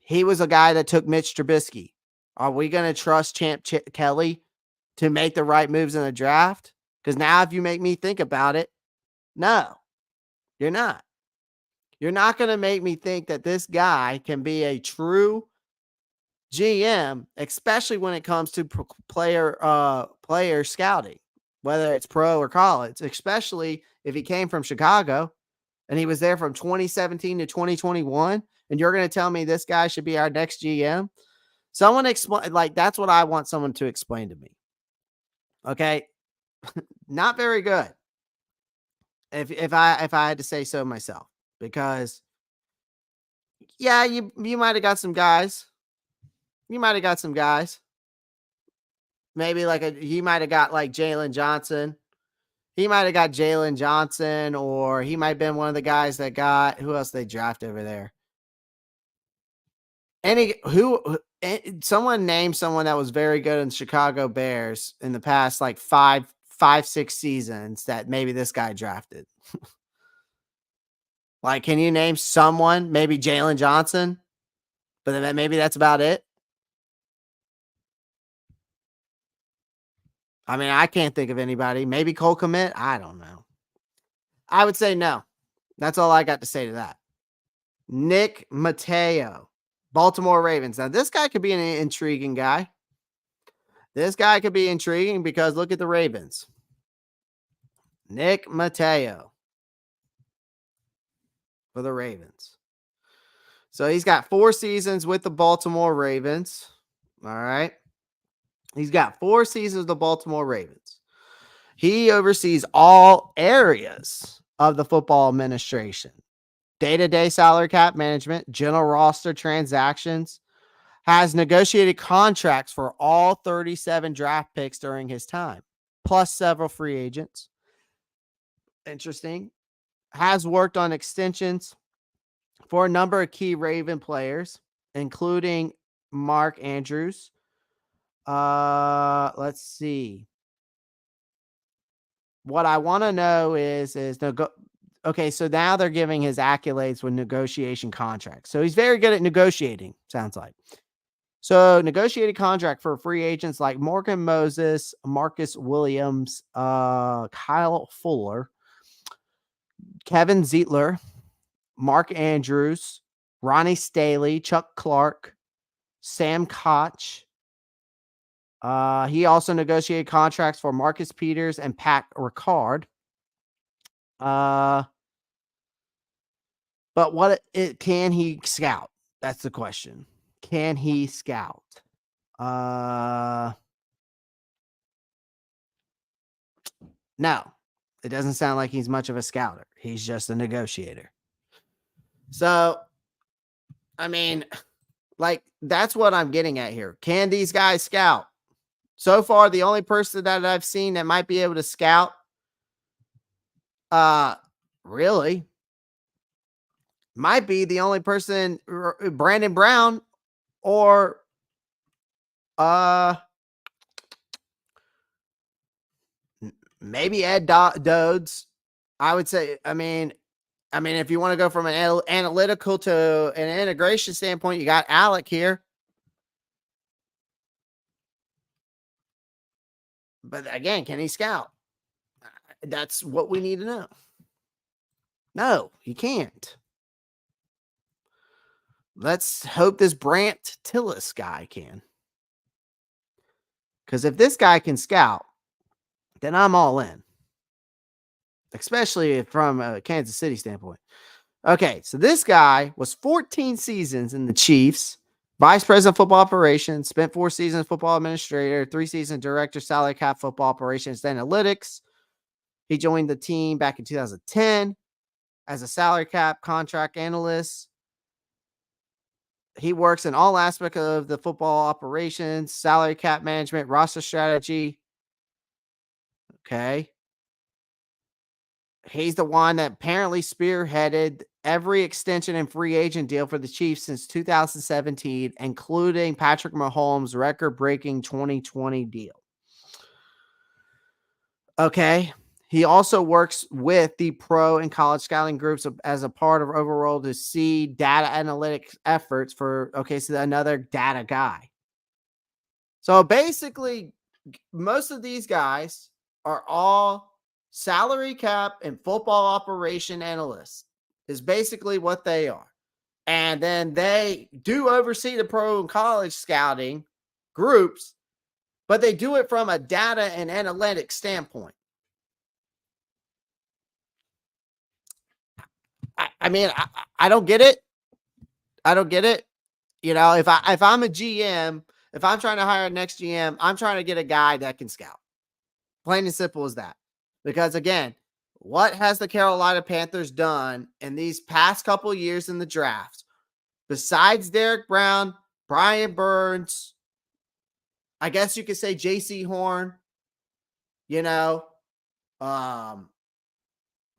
He was a guy that took Mitch Trubisky. Are we going to trust Champ Kelly to make the right moves in the draft? Because now if you make me think about it, no, you're not. You're not going to make me think that this guy can be a true GM, especially when it comes to player scouting, whether it's pro or college, especially if he came from Chicago and he was there from 2017 to 2021. And you're going to tell me this guy should be our next GM? Someone explain, that's what I want someone to explain to me. Okay. Not very good. If I had to say so myself, because yeah, you might have got some guys. You might have got some guys. Maybe he might have got Jalen Johnson. He might have got Jalen Johnson, or he might have been one of the guys that got, who else they draft over there? Someone named someone that was very good in Chicago Bears in the past, 6 seasons that maybe this guy drafted. Can you name someone? Maybe Jalen Johnson, but then maybe that's about it. I mean, I can't think of anybody. Maybe Cole Kmet. I don't know. I would say no. That's all I got to say to that. Nick Mateo, Baltimore Ravens. Now, this guy could be an intriguing guy. This guy could be intriguing because look at the Ravens. Nick Mateo for the Ravens. So he's got 4 seasons with the Baltimore Ravens. All right. He's got 4 seasons with the Baltimore Ravens. He oversees all areas of the football administration. Day-to-day salary cap management, general roster transactions, has negotiated contracts for all 37 draft picks during his time, plus several free agents. Interesting. Has worked on extensions, for a number of key Raven players, including Mark Andrews. Let's see. What I want to know is okay, so now they're giving his accolades with negotiation contracts. So he's very good at negotiating, sounds like. So negotiated contract for free agents like Morgan Moses, Marcus Williams, Kyle Fuller, Kevin Zietler, Mark Andrews, Ronnie Staley, Chuck Clark, Sam Koch. He also negotiated contracts for Marcus Peters and Pat Ricard. But can he scout? That's the question. Can he scout? No, it doesn't sound like he's much of a scouter. He's just a negotiator. So, I mean, like, that's what I'm getting at here. Can these guys scout? So far, the only person that I've seen that might be able to scout, really, might be the only person, Brandon Brown, or maybe Ed Dodes. I would say, I mean, if you want to go from an analytical to an integration standpoint, you got Alec here. But again, can he scout? That's what we need to know. No, he can't. Let's hope this Brant Tillis guy can. Because if this guy can scout, then I'm all in. Especially from a Kansas City standpoint. Okay, so this guy was 14 seasons in the Chiefs, vice president of football operations, spent 4 seasons football administrator, 3 seasons director, salary cap football operations, analytics. He joined the team back in 2010 as a salary cap contract analyst. He works in all aspects of the football operations, salary cap management, roster strategy. Okay. He's the one that apparently spearheaded every extension and free agent deal for the Chiefs since 2017, including Patrick Mahomes' record-breaking 2020 deal. Okay. He also works with the pro and college scouting groups as a part of overall to see data analytics efforts for, so another data guy. So basically, most of these guys are all salary cap and football operation analysts is basically what they are. And then they do oversee the pro and college scouting groups, but they do it from a data and analytics standpoint. I don't get it. I don't get it. You know, if I'm a GM, if I'm trying to hire a next GM, I'm trying to get a guy that can scout. Plain and simple as that. Because again, what has the Carolina Panthers done in these past couple of years in the drafts? Besides Derek Brown, Brian Burns, I guess you could say J.C. Horn,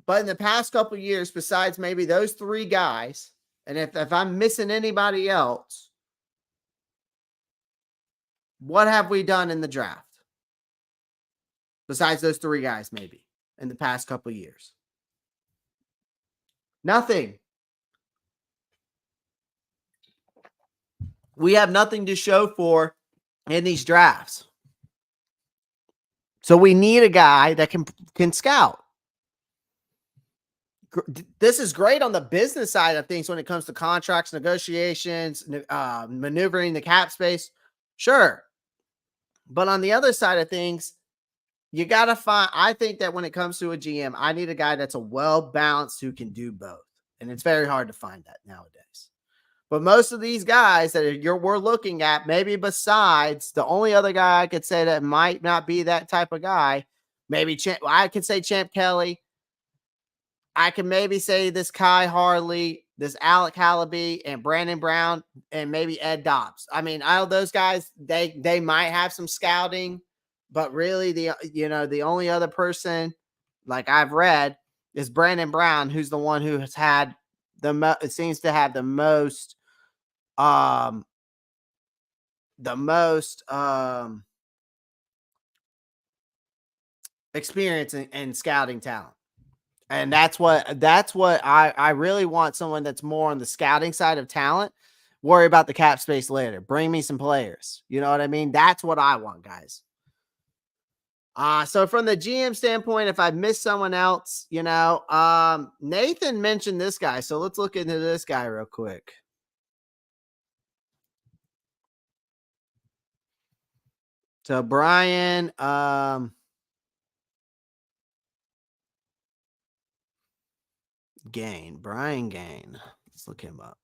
but in the past couple of years, besides maybe those 3 guys, and if I'm missing anybody else, what have we done in the draft? Besides those 3 guys, maybe, in the past couple of years. Nothing. We have nothing to show for in these drafts. So we need a guy that can scout. This is great on the business side of things when it comes to contracts, negotiations, maneuvering the cap space. Sure. But on the other side of things, you got to find, I think that when it comes to a GM, I need a guy that's a well-balanced who can do both. And it's very hard to find that nowadays. But most of these guys that we're looking at, maybe besides the only other guy I could say that might not be that type of guy, maybe I could say Champ Kelly. I can maybe say this Kai Harley, this Alec Hallaby, and Brandon Brown, and maybe Ed Dobbs. I mean, all those guys, they might have some scouting, but really the only other person, like I've read, is Brandon Brown, who's the one who has had it seems to have um the most experience in scouting talent. And that's what I really want, someone that's more on the scouting side of talent. Worry about the cap space later. Bring me some players. You know what I mean? That's what I want, guys. So from the GM standpoint, if I missed someone else, Nathan mentioned this guy. So let's look into this guy real quick. So Brian Brian Gain. Let's look him up.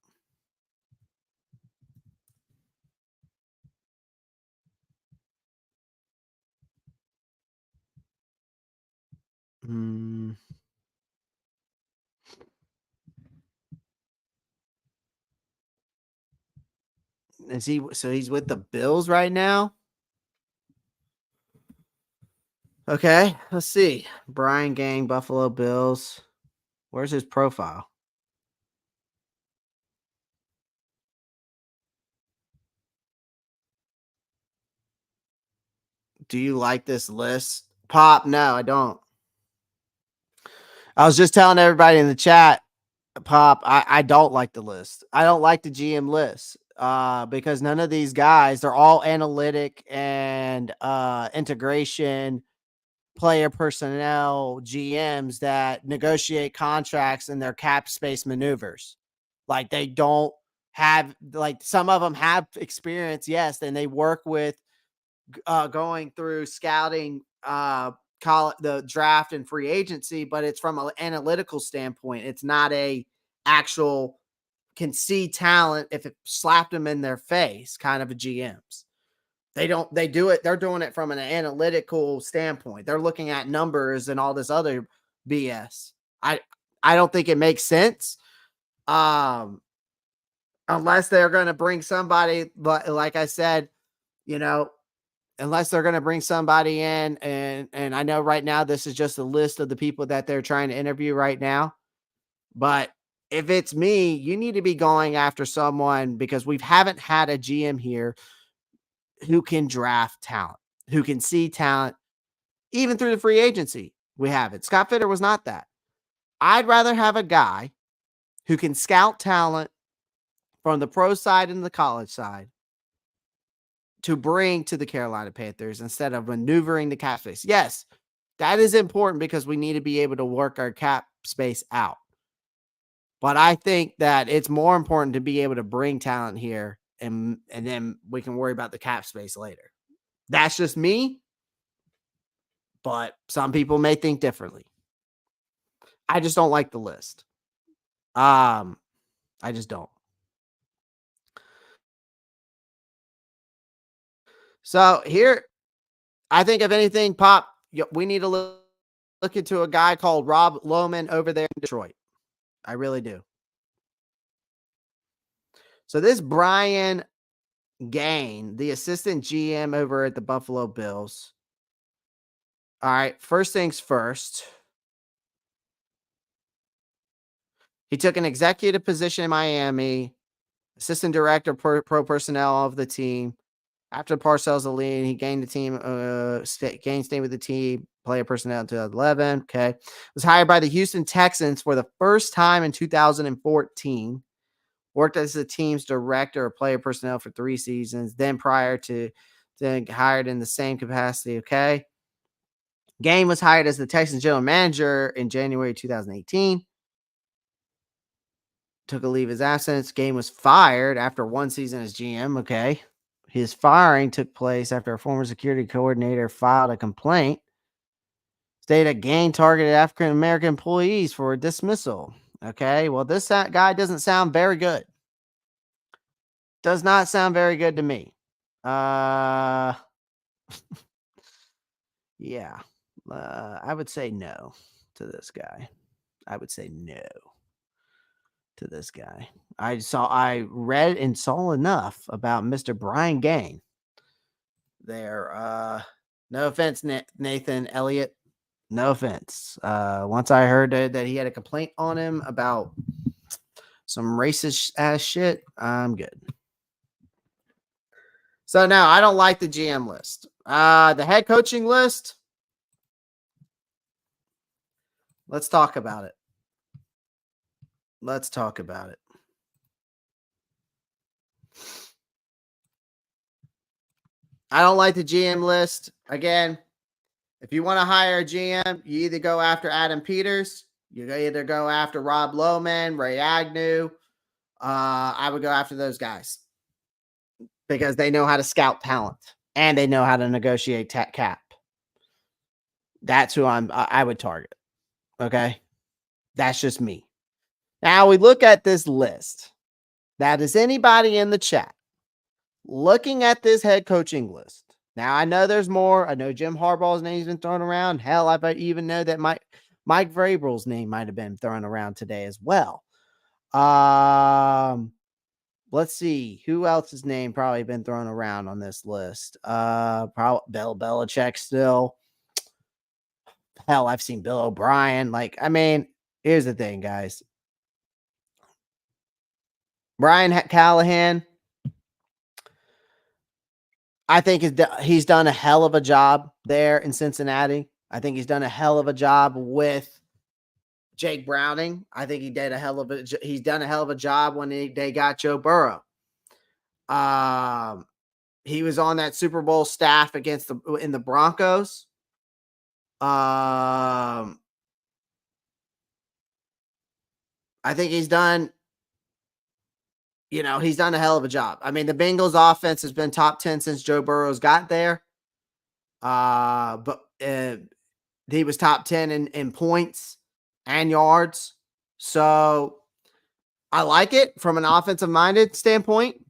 Is he so he's with the Bills right now? Okay, let's see. Brian Gang, Buffalo Bills. Where's his profile? Do you like this list? Pop, no, I don't. I was just telling everybody in the chat, Pop, I don't like the list. I don't like the GM list. Because none of these guys, they're all analytic and integration player personnel GMs that negotiate contracts and their cap space maneuvers. Like they don't have, like some of them have experience, yes, and they work with going through scouting, call it the draft and free agency, but it's from an analytical standpoint. It's not a actual can see talent if it slapped them in their face kind of a GMs. They do it. They're doing it from an analytical standpoint. They're looking at numbers and all this other BS. I don't think it makes sense. Unless they're going to bring somebody, but like I said, unless they're going to bring somebody in, and I know right now this is just a list of the people that they're trying to interview right now. But if it's me, you need to be going after someone because we haven't had a GM here who can draft talent, who can see talent, even through the free agency. We haven't. Scott Fitter was not that. I'd rather have a guy who can scout talent from the pro side and the college side to bring to the Carolina Panthers instead of maneuvering the cap space. Yes, that is important because we need to be able to work our cap space out. But I think that it's more important to be able to bring talent here and then we can worry about the cap space later. That's just me, but some people may think differently. I just don't like the list. I just don't. So here, I think if anything, Pop, we need to look into a guy called Rob Lohman over there in Detroit. I really do. So this Brian Gain, the assistant GM over at the Buffalo Bills. All right, first things first. He took an executive position in Miami, assistant director, pro personnel of the team. After Parcells Aline, he gained the team, staying with the team, player personnel in 2011. Okay. Was hired by the Houston Texans for the first time in 2014. Worked as the team's director of player personnel for 3 seasons. Then prior to then hired in the same capacity. Okay. Game was hired as the Texans general manager in January 2018. Took a leave of his absence. Game was fired after 1 season as GM. Okay. His firing took place after a former security coordinator filed a complaint stated Gain targeted African American employees for dismissal. Okay. Well, this guy doesn't sound very good. Does not sound very good to me. Yeah. I would say no to this guy. I would say no to this guy. I read and saw enough about Mr. Brian Gain there. No offense, Nathan Elliott. No offense. Once I heard that he had a complaint on him about some racist ass shit, I'm good. So now I don't like the GM list. The head coaching list. Let's talk about it. Let's talk about it. I don't like the GM list. Again, if you want to hire a GM, you either go after Adam Peters, you either go after Rob Lohman, Ray Agnew. I would go after those guys because they know how to scout talent and they know how to negotiate cap. That's who I would target. Okay. That's just me. Now we look at this list. Now, does anybody in the chat looking at this head coaching list? Now, I know there's more. I know Jim Harbaugh's name's been thrown around. Hell, I even know that Mike Vrabel's name might have been thrown around today as well. Let's see who else's name probably been thrown around on this list. Probably Bill Belichick still. Hell, I've seen Bill O'Brien. Like, I mean, here's the thing, guys. Brian Callahan, I think he's done a hell of a job there in Cincinnati. I think he's done a hell of a job with Jake Browning. I think he's done a hell of a job when they got Joe Burrow. He was on that Super Bowl staff in the Broncos. I think he's done a hell of a job. I mean, the Bengals offense has been top 10 since Joe Burrow's got there. But he was top 10 in points and yards. So I like it from an offensive minded standpoint.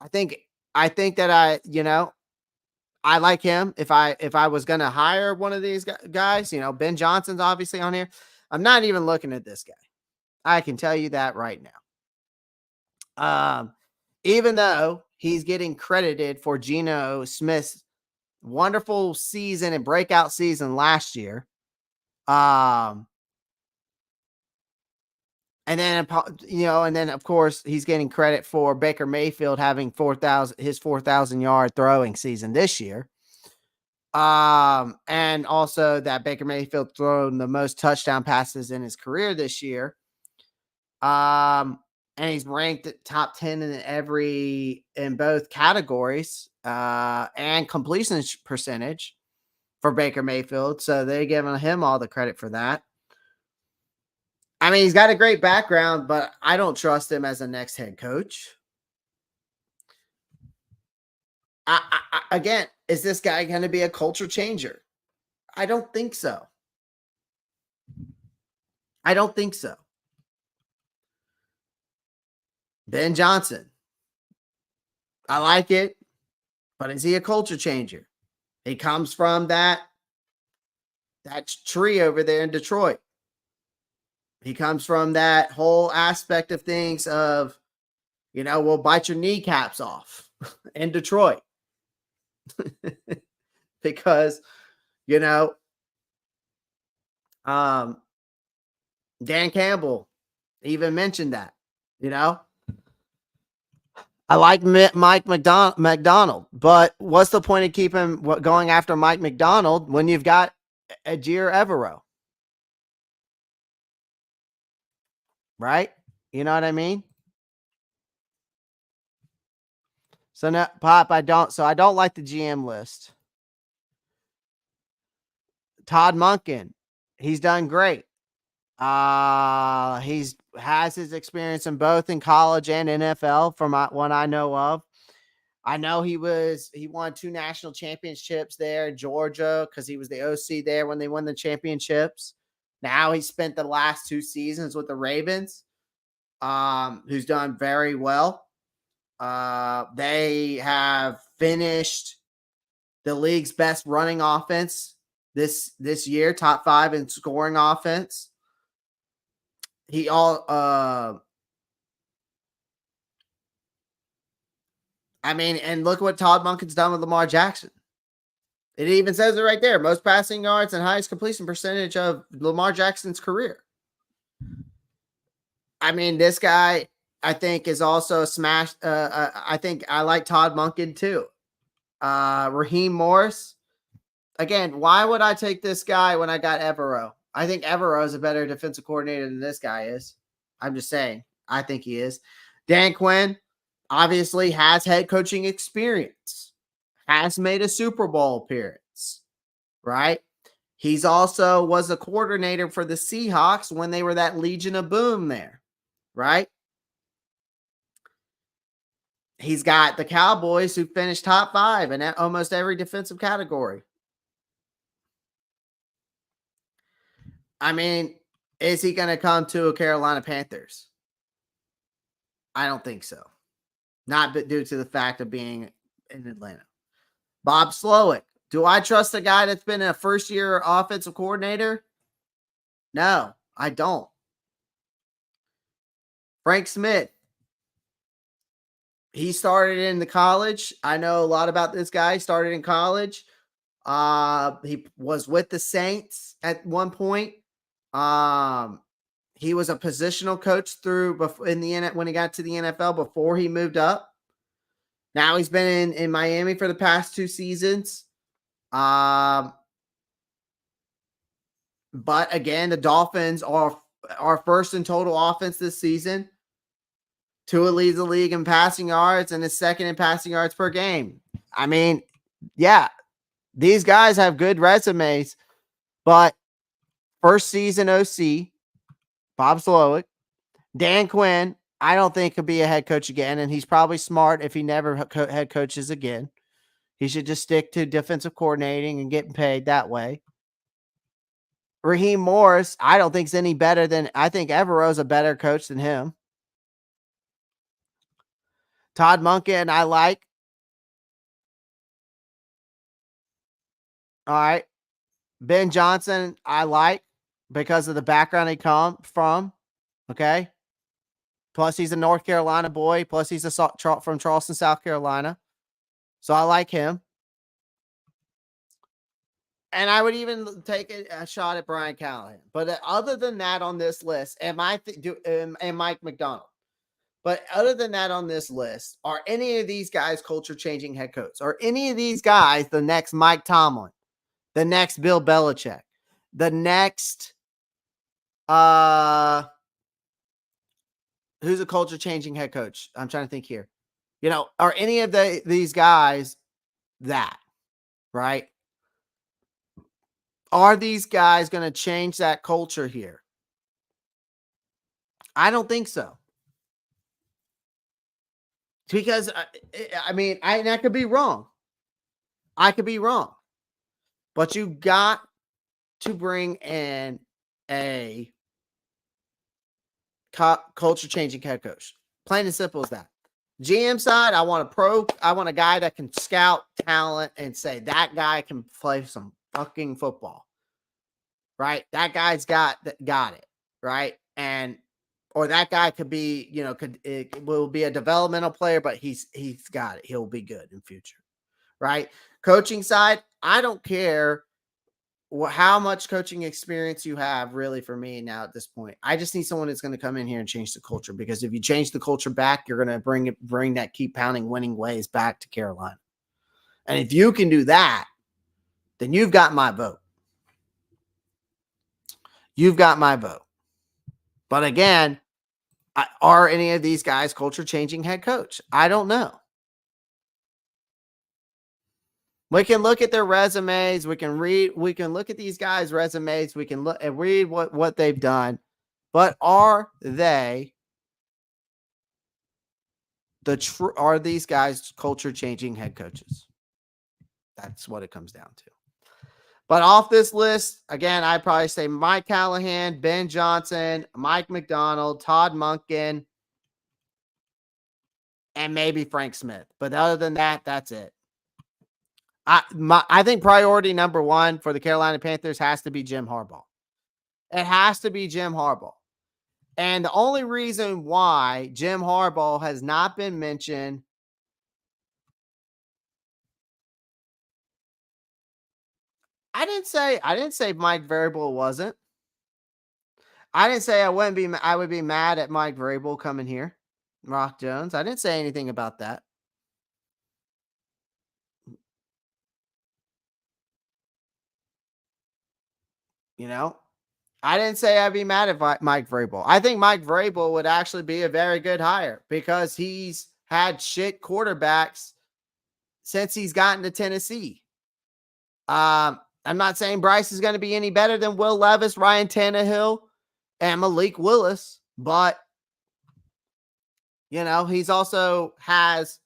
I think that I like him. If I was going to hire one of these guys, Ben Johnson's obviously on here. I'm not even looking at this guy. I can tell you that right now. Even though he's getting credited for Geno Smith's wonderful season and breakout season last year. And then of course he's getting credit for Baker Mayfield having 4,000 yard throwing season this year. And also that Baker Mayfield thrown the most touchdown passes in his career this year. And he's ranked at top 10 in both categories, and completion percentage for Baker Mayfield. So they're giving him all the credit for that. I mean, he's got a great background, but I don't trust him as a next head coach. Again, is this guy going to be a culture changer? I don't think so. Ben Johnson. I like it, but is he a culture changer? He comes from that tree over there in Detroit. He comes from that whole aspect of things of, we'll bite your kneecaps off in Detroit. Because, Dan Campbell even mentioned that, I like Mike McDonald, but what's the point of going after Mike McDonald when you've got Ejiro Evero? Right? You know what I mean? So now, Pop, I don't like the GM list. Todd Monken, he's done great. He has his experience in both in college and NFL from what I know of. I know he won 2 national championships there in Georgia because he was the OC there when they won the championships. Now he spent the last 2 seasons with the Ravens, who's done very well. They have finished the league's best running offense this year, top 5 in scoring offense. And look what Todd Monken's done with Lamar Jackson. It even says it right there. Most passing yards and highest completion percentage of Lamar Jackson's career. I mean, this guy, I think, is also a smash. I think I like Todd Monken too. Raheem Morris. Again, why would I take this guy when I got Evero? I think Evero is a better defensive coordinator than this guy is. I'm just saying. I think he is. Dan Quinn obviously has head coaching experience, has made a Super Bowl appearance, right? He's also was a coordinator for the Seahawks when they were that Legion of Boom there, right? He's got the Cowboys who finished top 5 in almost every defensive category. I mean, is he going to come to a Carolina Panthers? I don't think so. Not due to the fact of being in Atlanta. Bob Slowick. Do I trust a guy that's been a first-year offensive coordinator? No, I don't. Frank Smith. He started in the college. I know a lot about this guy. He started in college. He was with the Saints at one point. He was a positional coach when he got to the NFL before he moved up. Now he's been in Miami for the past 2 seasons. But again, the Dolphins are first in total offense this season. Tua leads the league in passing yards and is second in passing yards per game. I mean, yeah, these guys have good resumes, but first season OC, Bob Slowick, Dan Quinn, I don't think could be a head coach again, and he's probably smart if he never head coaches again. He should just stick to defensive coordinating and getting paid that way. Raheem Morris, I don't think is any better than I think Evero's a better coach than him. Todd Monken, I like. All right. Ben Johnson, I like because of the background he come from. Okay. Plus, he's a North Carolina boy. Plus, he's from Charleston, South Carolina. So I like him. And I would even take a shot at Brian Callahan. But other than that on this list, and Mike McDonald. But other than that on this list, are any of these guys culture changing head coaches? Are any of these guys the next Mike Tomlin, the next Bill Belichick, the next who's a culture changing head coach? I'm trying to think here. Are any of these guys that, right? Are these guys going to change that culture here? I don't think so. Because, I could be wrong. I could be wrong. But you got to bring in a culture changing head coach. Plain and simple as that. GM side, I want a guy that can scout talent and say that guy can play some fucking football. Right? That guy's got it. Right? Or that guy could be, will be a developmental player, but he's got it. He'll be good in future. Right? Coaching side, I don't care how much coaching experience you have, really, for me now at this point. I just need someone that's going to come in here and change the culture, because if you change the culture back, you're going to bring that keep pounding winning ways back to Carolina. And if you can do that, then you've got my vote. You've got my vote. But again, are any of these guys culture changing head coach? I don't know. We can look at their resumes. We can look at these guys' resumes. We can look and read what they've done. But are they are these guys culture changing head coaches? That's what it comes down to. But off this list, again, I'd probably say Mike Callahan, Ben Johnson, Mike McDonald, Todd Monken, and maybe Frank Smith. But other than that, that's it. I think priority number 1 for the Carolina Panthers has to be Jim Harbaugh. It has to be Jim Harbaugh. And the only reason why Jim Harbaugh has not been mentioned, I didn't say Mike Vrabel wasn't. I didn't say I wouldn't be. I would be mad at Mike Vrabel coming here. Rock Jones. I didn't say anything about that. You know, I didn't say I'd be mad at Mike Vrabel. I think Mike Vrabel would actually be a very good hire because he's had shit quarterbacks since he's gotten to Tennessee. I'm not saying Bryce is going to be any better than Will Levis, Ryan Tannehill, and Malik Willis, but he's also has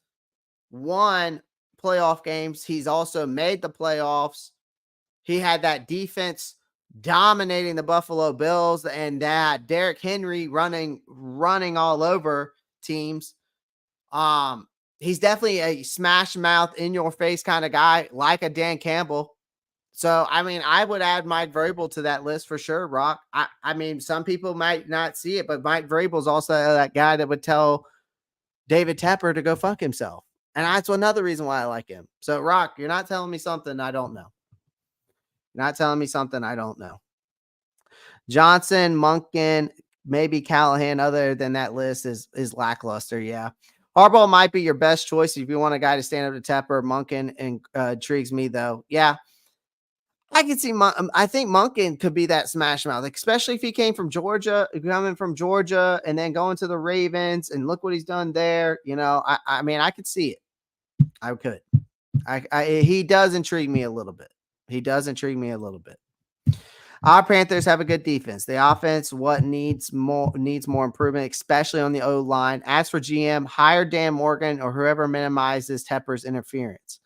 won playoff games. He's also made the playoffs. He had that defense dominating the Buffalo Bills and that Derrick Henry running all over teams. He's definitely a smash mouth in your face kind of guy, like a Dan Campbell. So, I mean, I would add Mike Vrabel to that list for sure, Rock. I mean, some people might not see it, but Mike Vrabel's also that guy that would tell David Tepper to go fuck himself. And that's another reason why I like him. So, Rock, you're not telling me something I don't know. You're not telling me something I don't know. Johnson, Monken, maybe Callahan, other than that list is lackluster. Yeah. Harbaugh might be your best choice if you want a guy to stand up to Tepper. Monken intrigues me, though. Yeah. I can see. I think Monken could be that smash mouth, especially if he came from Georgia, coming from Georgia, and then going to the Ravens, and look what he's done there. I mean, I could see it. I could. He does intrigue me a little bit. He does intrigue me a little bit. Our Panthers have a good defense. The offense, what needs more improvement, especially on the O line. As for GM, hire Dan Morgan or whoever minimizes Tepper's interference.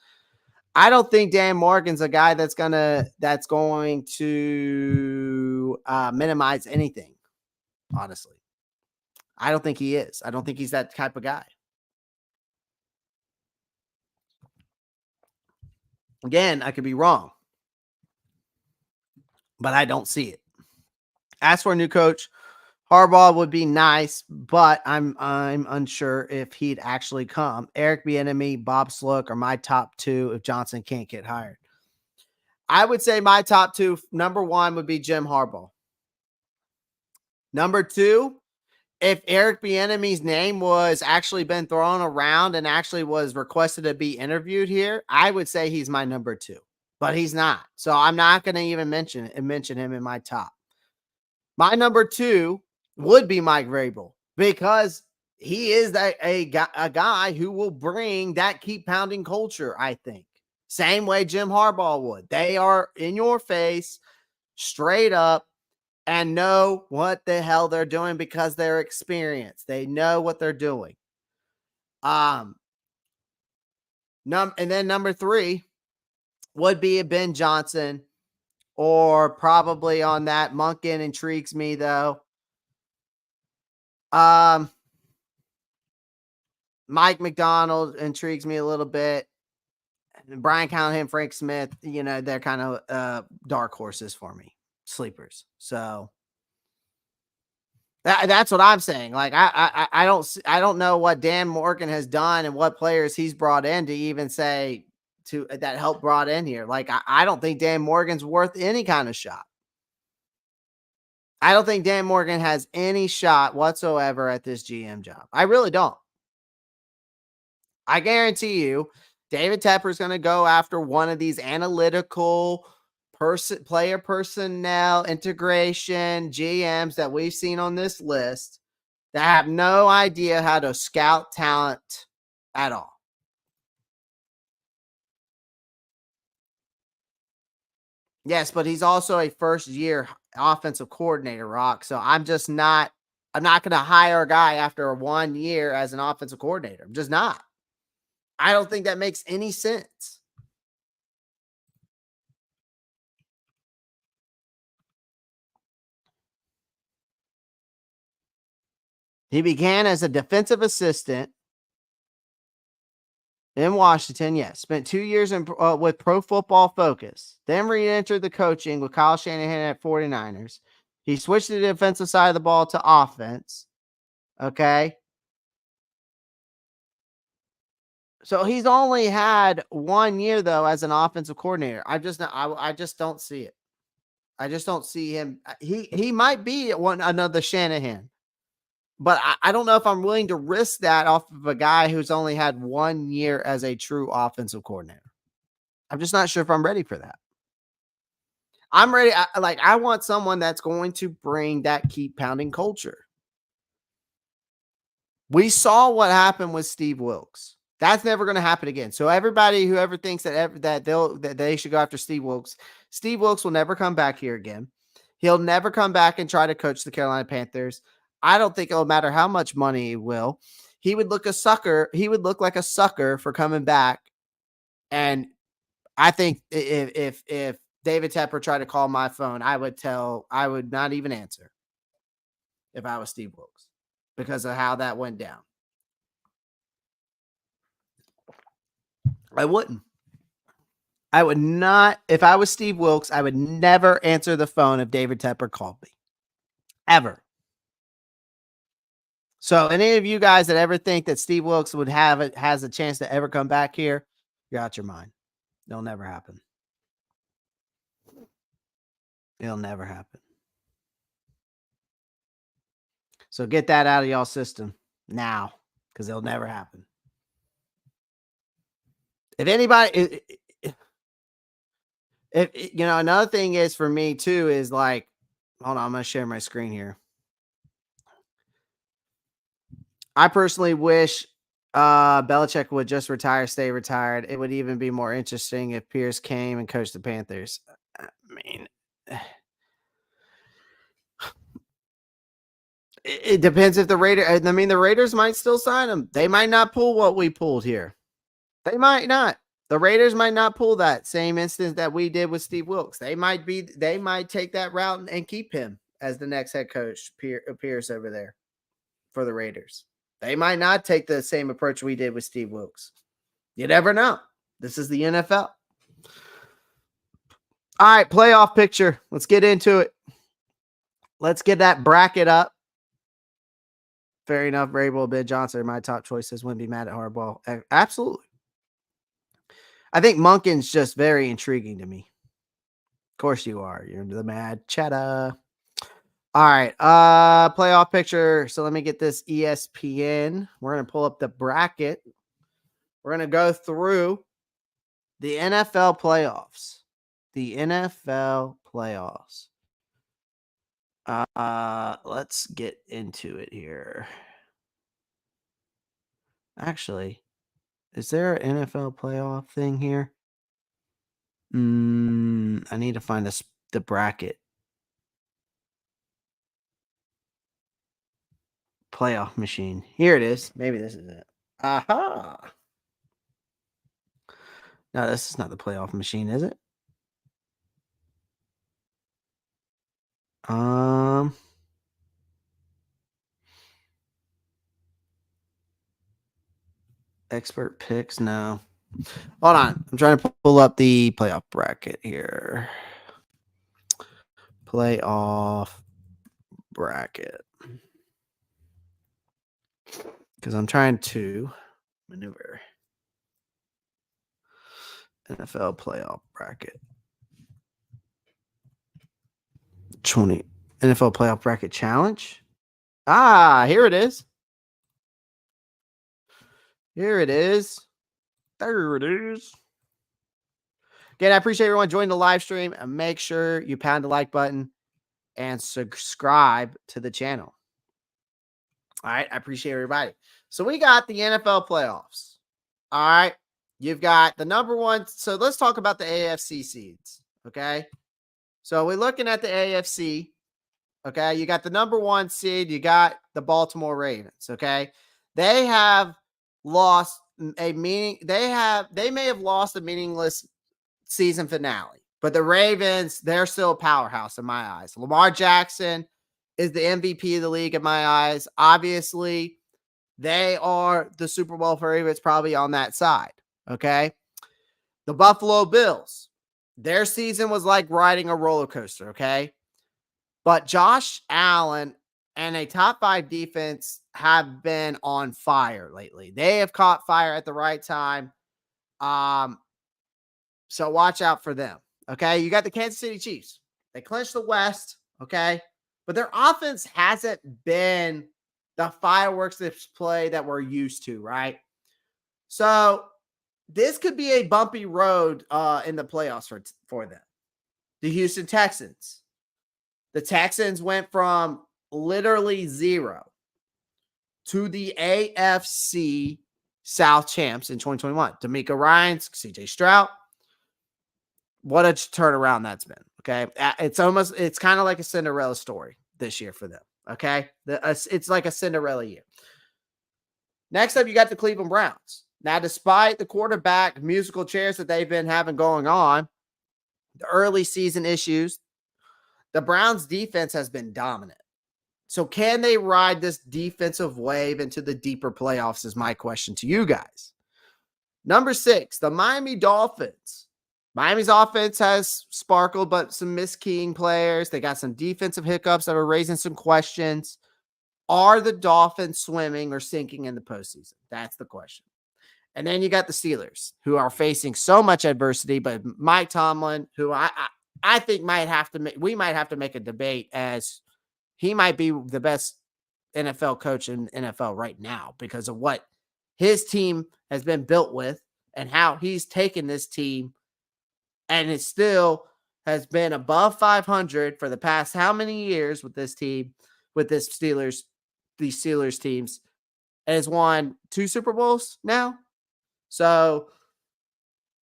I don't think Dan Morgan's a guy that's going to minimize anything. Honestly, I don't think he is. I don't think he's that type of guy. Again, I could be wrong, but I don't see it. As for a new coach, Harbaugh would be nice, but I'm unsure if he'd actually come. Eric Bieniemy, Bob Slook are my top two if Johnson can't get hired. I would say my top two, number one would be Jim Harbaugh. Number two, if Eric Bieniemy's name was actually been thrown around and actually was requested to be interviewed here, I would say he's my number two, but he's not. So I'm not going to even mention him in my top. My number two would be Mike Vrabel because he is a guy who will bring that keep pounding culture, I think. Same way Jim Harbaugh would. They are in your face, straight up, and know what the hell they're doing because they're experienced. They know what they're doing. And then number three would be a Ben Johnson, or probably on that. Monken intrigues me though. Mike McDonald intrigues me a little bit. Brian Callahan, Frank Smith, they're kind of dark horses for me, sleepers. So that's what I'm saying. Like I don't know what Dan Morgan has done and what players he's brought in to even say to that help brought in here. Like I don't think Dan Morgan's worth any kind of shot. I don't think Dan Morgan has any shot whatsoever at this GM job. I really don't. I guarantee you, David Tepper is going to go after one of these analytical player personnel integration GMs that we've seen on this list that have no idea how to scout talent at all. Yes, but he's also a first-year offensive coordinator, Rock. So I'm not going to hire a guy after 1 year as an offensive coordinator. I'm just not. I don't think that makes any sense. He began as a defensive assistant in Washington, yes. Spent 2 years with Pro Football Focus. Then re-entered the coaching with Kyle Shanahan at 49ers. He switched to the defensive side of the ball to offense. Okay. So he's only had 1 year, though, as an offensive coordinator. I just don't see it. I just don't see him. He might be another Shanahan, but I don't know if I'm willing to risk that off of a guy who's only had 1 year as a true offensive coordinator. I'm just not sure if I'm ready for that. I'm ready. I want someone that's going to bring that keep pounding culture. We saw what happened with Steve Wilkes. That's never going to happen again. So everybody, whoever thinks that they should go after Steve Wilkes will never come back here again. He'll never come back and try to coach the Carolina Panthers. I don't think it'll matter how much money he will. He would look a sucker. He would look like a sucker for coming back. And I think if David Tepper tried to call my phone, I would not even answer if I was Steve Wilkes because of how that went down. I wouldn't. I would not. If I was Steve Wilkes, I would never answer the phone if David Tepper called me. Ever. So any of you guys that ever think that Steve Wilkes has a chance to ever come back here, you're out your mind. It'll never happen. It'll never happen. So get that out of y'all system now, because it'll never happen. If anybody, if another thing is for me too is like, hold on, I'm going to share my screen here. I personally wish Belichick would just retire, stay retired. It would even be more interesting if Pierce came and coached the Panthers. I mean, it depends if the Raiders might still sign him. They might not pull what we pulled here. They might not. The Raiders might not pull that same instance that we did with Steve Wilkes. They might take that route and keep him as the next head coach, Pierce over there for the Raiders. They might not take the same approach we did with Steve Wilkes. You never know. This is the NFL. All right, playoff picture. Let's get into it. Let's get that bracket up. Fair enough. Vrabel, Ben Johnson are my top choices. Wouldn't be mad at Harbaugh. Absolutely. I think Monken's just very intriguing to me. Of course you are. You're the mad cheddar. All right. Playoff picture. So let me get this ESPN. We're going to pull up the bracket. We're going to go through the NFL playoffs. The NFL playoffs. Let's get into it here. Actually, is there an NFL playoff thing here? I need to find the bracket. Playoff machine. Here it is. Maybe this is it. Aha. No, this is not the playoff machine, is it? Expert picks. No. Hold on. I'm trying to pull up the playoff bracket here. Playoff bracket. Because I'm trying to maneuver. NFL playoff bracket. 20 NFL playoff bracket challenge. Here it is. Here it is. There it is. Again, I appreciate everyone joining the live stream. And make sure you pound the like button and subscribe to the channel. All right. I appreciate everybody. So we got the NFL playoffs. All right. You've got the number one. So let's talk about the AFC seeds. Okay. So we're looking at the AFC. Okay. You got the number one seed. You got the Baltimore Ravens. Okay. They have lost they may have lost a meaningless season finale, but the Ravens, they're still a powerhouse in my eyes. Lamar Jackson is the MVP of the league in my eyes. Obviously, they are the Super Bowl favorites probably on that side. Okay. The Buffalo Bills, their season was like riding a roller coaster. Okay. But Josh Allen and a top 5 defense have been on fire lately. They have caught fire at the right time. So watch out for them. Okay. You got the Kansas City Chiefs. They clinched the West, okay? But their offense hasn't been the fireworks display that we're used to, right? So this could be a bumpy road in the playoffs for them. The Houston Texans. The Texans went from literally 0 to the AFC South champs in 2021. D'Amico Ryans, CJ Stroud. What a turnaround that's been. Okay. It's kind of like a Cinderella story this year for them. Okay. It's like a Cinderella year. Next up, you got the Cleveland Browns. Now, despite the quarterback musical chairs that they've been having going on, the early season issues, the Browns defense has been dominant. So can they ride this defensive wave into the deeper playoffs is my question to you guys. Number 6, the Miami Dolphins. Miami's offense has sparkled, but some miskeying players. They got some defensive hiccups that are raising some questions. Are the Dolphins swimming or sinking in the postseason? That's the question. And then you got the Steelers, who are facing so much adversity, but Mike Tomlin, who I think we might have to make a debate as he might be the best NFL coach in NFL right now because of what his team has been built with and how he's taken this team, and it still has been above 500 for the past how many years with this team, with these Steelers teams, and has won 2 Super Bowls now. So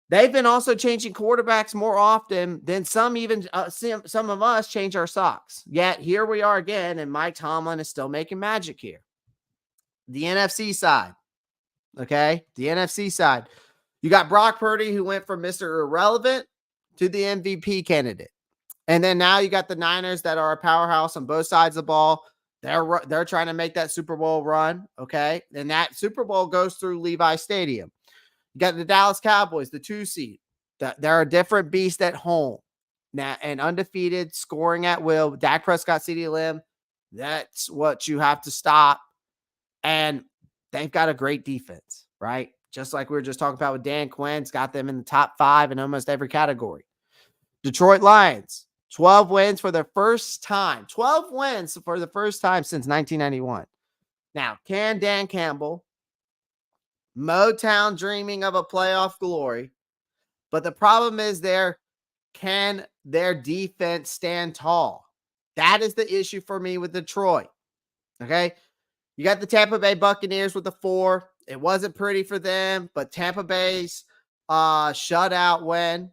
they've been also changing quarterbacks more often than some of us change our socks. Yet here we are again, and Mike Tomlin is still making magic here. The NFC side, okay? The NFC side. You got Brock Purdy, who went from Mr. Irrelevant to the MVP candidate. And then now you got the Niners that are a powerhouse on both sides of the ball. They're trying to make that Super Bowl run, okay? And that Super Bowl goes through Levi Stadium. You got the Dallas Cowboys, the 2 seed. They're a different beast at home. Now, and undefeated, scoring at will. Dak Prescott, CeeDee Lamb, that's what you have to stop. And they've got a great defense, right? Just like we were just talking about with Dan Quinn's got them in the top 5 in almost every category. Detroit Lions, 12 wins for their first time. 12 wins for the first time since 1991. Now, can Dan Campbell, Motown dreaming of a playoff glory, but the problem is can their defense stand tall? That is the issue for me with Detroit. Okay. You got the Tampa Bay Buccaneers with the 4. It wasn't pretty for them, but Tampa Bay's shutout win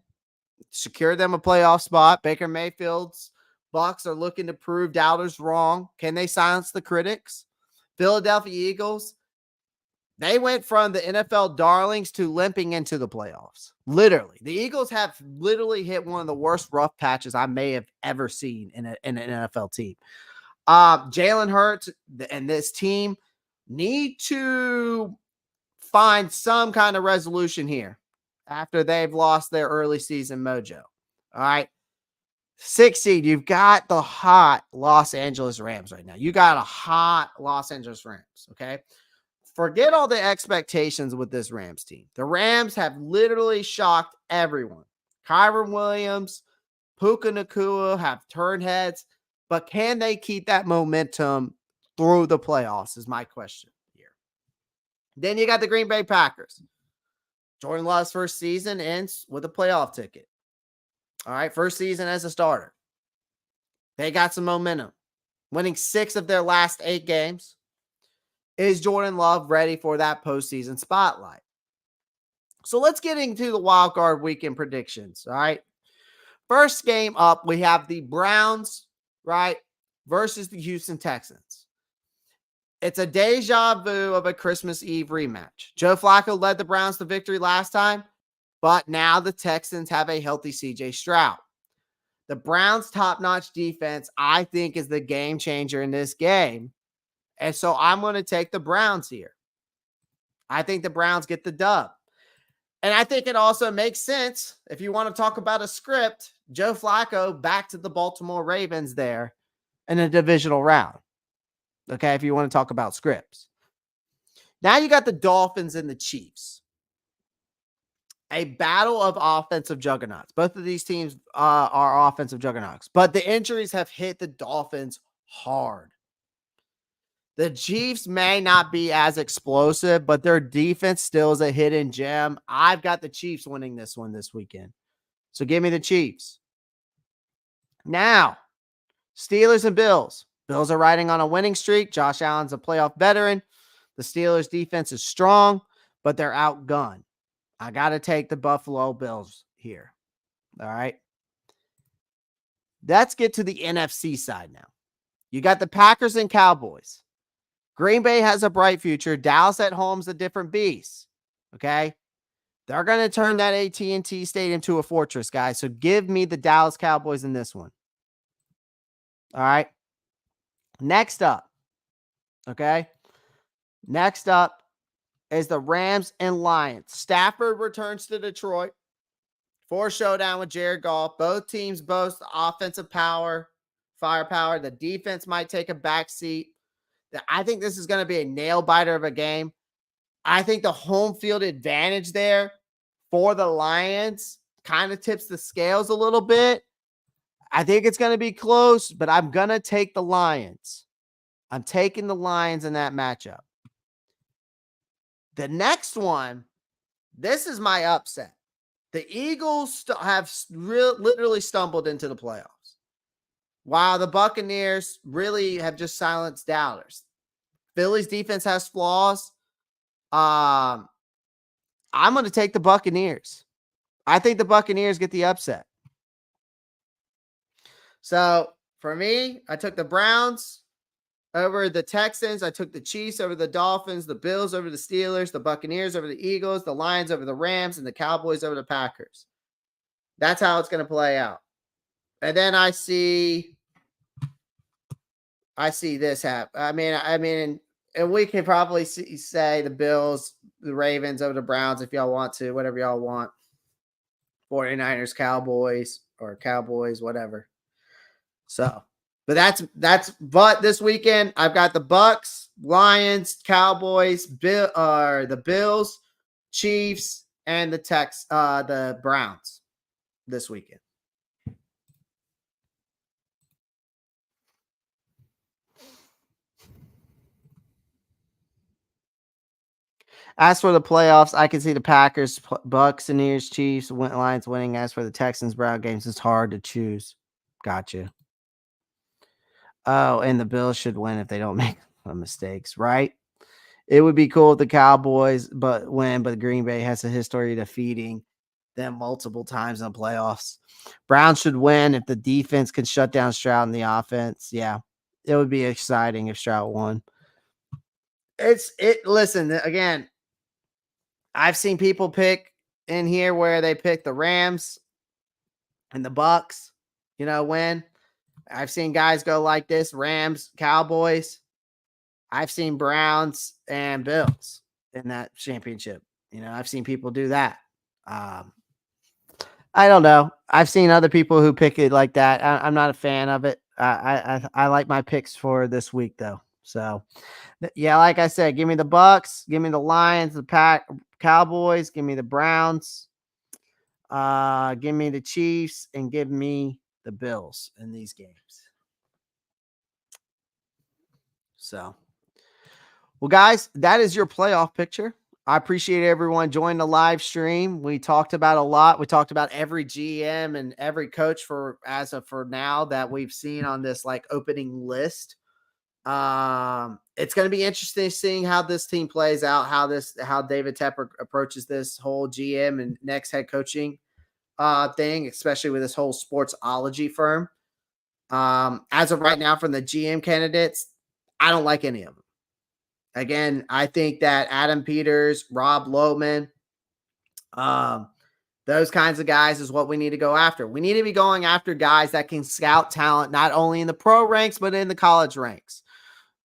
secured them a playoff spot. Baker Mayfield's Bucs are looking to prove doubters wrong. Can they silence the critics? Philadelphia Eagles, they went from the NFL darlings to limping into the playoffs. Literally. The Eagles have literally hit one of the worst rough patches I may have ever seen in an NFL team. Jalen Hurts and this team need to find some kind of resolution here after they've lost their early season mojo. All right. 6 seed, you've got the hot Los Angeles Rams right now. You got a hot Los Angeles Rams, okay? Forget all the expectations with this Rams team. The Rams have literally shocked everyone. Kyron Williams, Puka Nacua have turned heads, but can they keep that momentum through the playoffs is my question here. Then you got the Green Bay Packers. Jordan Love's first season ends with a playoff ticket. All right, first season as a starter. They got some momentum, winning 6 of their last 8 games. Is Jordan Love ready for that postseason spotlight? So let's get into the wild card weekend predictions. All right. First game up, we have the Browns, right, versus the Houston Texans. It's a deja vu of a Christmas Eve rematch. Joe Flacco led the Browns to victory last time, but now the Texans have a healthy CJ Stroud. The Browns' top-notch defense, I think, is the game changer in this game. And so I'm going to take the Browns here. I think the Browns get the dub. And I think it also makes sense, if you want to talk about a script, Joe Flacco back to the Baltimore Ravens there in a divisional round. Okay, if you want to talk about scripts. Now you got the Dolphins and the Chiefs. a battle of offensive juggernauts. Both of these teams are offensive juggernauts, but the injuries have hit the Dolphins hard. The Chiefs may not be as explosive, but their defense still is a hidden gem. I've got the Chiefs winning this one this weekend. So give me the Chiefs. Now, Steelers and Bills. Bills are riding on a winning streak. Josh Allen's a playoff veteran. The Steelers' defense is strong, but they're outgunned. I got to take the Buffalo Bills here. All right. Let's get to the NFC side now. You got the Packers and Cowboys. Green Bay has a bright future. Dallas at home's a different beast. Okay. They're going to turn that AT&T Stadium to a fortress, guys. So give me the Dallas Cowboys in this one. All right. Next up. Okay. Next up is the Rams and Lions. Stafford returns to Detroit for a showdown with Jared Goff. Both teams boast offensive firepower. The defense might take a backseat. I think this is going to be a nail biter of a game. I think the home field advantage there for the Lions kind of tips the scales a little bit. I think it's going to be close, but I'm going to take the Lions. I'm taking the Lions in that matchup. The next one, this is my upset. The Eagles have literally stumbled into the playoffs, while the Buccaneers really have just silenced doubters. Philly's defense has flaws. I'm going to take the Buccaneers. I think the Buccaneers get the upset. So for me, I took the Browns over the Texans. I took the Chiefs over the Dolphins, the Bills over the Steelers, the Buccaneers over the Eagles, the Lions over the Rams, and the Cowboys over the Packers. That's how it's going to play out. And then I see this happen. I mean, and we can probably say the Bills, the Ravens over the Browns if y'all want to, whatever y'all want. 49ers, Cowboys, or Cowboys, whatever. So, but this weekend I've got the Bucks, Lions, Cowboys, the Bills, Chiefs, and the Browns this weekend. As for the playoffs, I can see the Packers, Buccaneers, Chiefs, Lions winning. As for the Texans, Brown games, it's hard to choose. Gotcha. Oh, and the Bills should win if they don't make mistakes, right? It would be cool if the Cowboys but Green Bay has a history of defeating them multiple times in the playoffs. Browns should win if the defense can shut down Stroud in the offense. Yeah, it would be exciting if Stroud won. Listen, again, I've seen people pick in here where they pick the Rams and the Bucks, win. I've seen guys go like this: Rams, Cowboys. I've seen Browns and Bills in that championship. I've seen people do that. I don't know. I've seen other people who pick it like that. I'm not a fan of it. I like my picks for this week though. So yeah, like I said, give me the Bucks, give me the Lions, the Cowboys, give me the Browns, give me the Chiefs, and give me the Bills in these games. So, well, guys, that is your playoff picture. I appreciate everyone joining the live stream. We talked about a lot. We talked about every GM and every coach for now that we've seen on this opening list. It's going to be interesting seeing how this team plays out, how David Tepper approaches this whole GM and next head coaching thing, especially with this whole sportsology firm. As of right now, from the GM candidates, I don't like any of them. Again, I think that Adam Peters, Rob Lohman, those kinds of guys is what we need to go after. We need to be going after guys that can scout talent, not only in the pro ranks, but in the college ranks,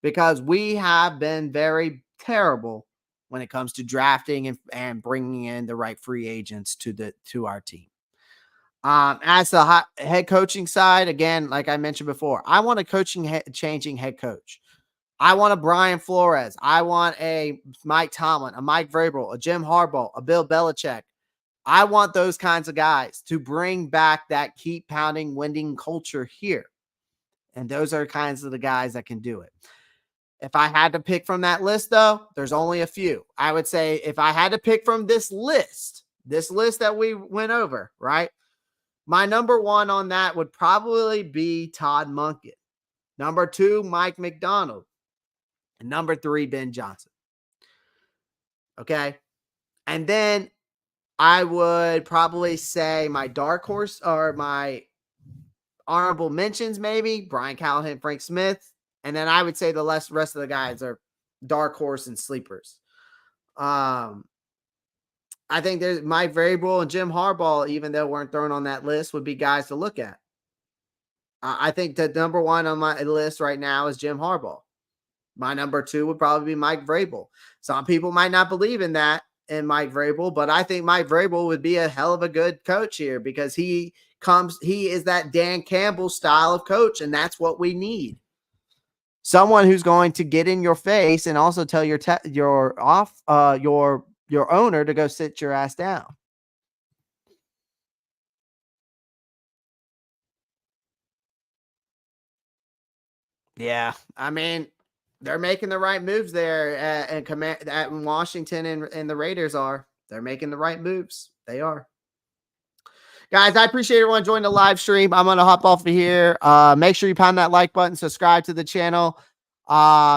because we have been very terrible when it comes to drafting and bringing in the right free agents to our team. As the head coaching side, again, like I mentioned before, I want a changing head coach. I want a Brian Flores. I want a Mike Tomlin, a Mike Vrabel, a Jim Harbaugh, a Bill Belichick. I want those kinds of guys to bring back that keep pounding, winning culture here. And those are kinds of the guys that can do it. If I had to pick from that list, though, there's only a few. I would say if I had to pick from this list that we went over, right? My number one on that would probably be Todd Monken. Number two, Mike McDonald. And number three, Ben Johnson. Okay. And then I would probably say my dark horse or my honorable mentions, maybe Brian Callahan, Frank Smith. And then I would say the rest of the guys are dark horse and sleepers. I think there's Mike Vrabel and Jim Harbaugh, even though weren't thrown on that list, would be guys to look at. I think the number one on my list right now is Jim Harbaugh. My number two would probably be Mike Vrabel. Some people might not believe in that in Mike Vrabel, but I think Mike Vrabel would be a hell of a good coach here because he is that Dan Campbell style of coach, and that's what we need. Someone who's going to get in your face and also tell your owner to go sit your ass down. Yeah, I mean, they're making the right moves there at Washington, and the Raiders are. They're making the right moves. They are. Guys, I appreciate everyone joining the live stream. I'm gonna hop off of here. Make sure you pound that like button, subscribe to the channel.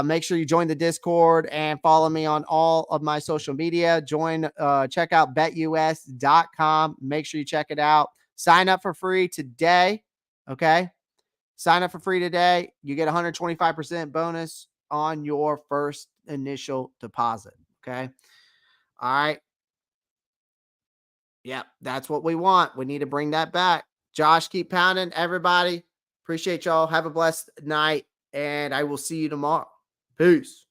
Make sure you join the Discord and follow me on all of my social media. Check out betus.com. Make sure you check it out. Sign up for free today. Okay. Sign up for free today. You get 125% bonus on your first initial deposit. Okay. All right. Yep. That's what we want. We need to bring that back. Josh, keep pounding. Everybody, appreciate y'all. Have a blessed night, and I will see you tomorrow. Peace.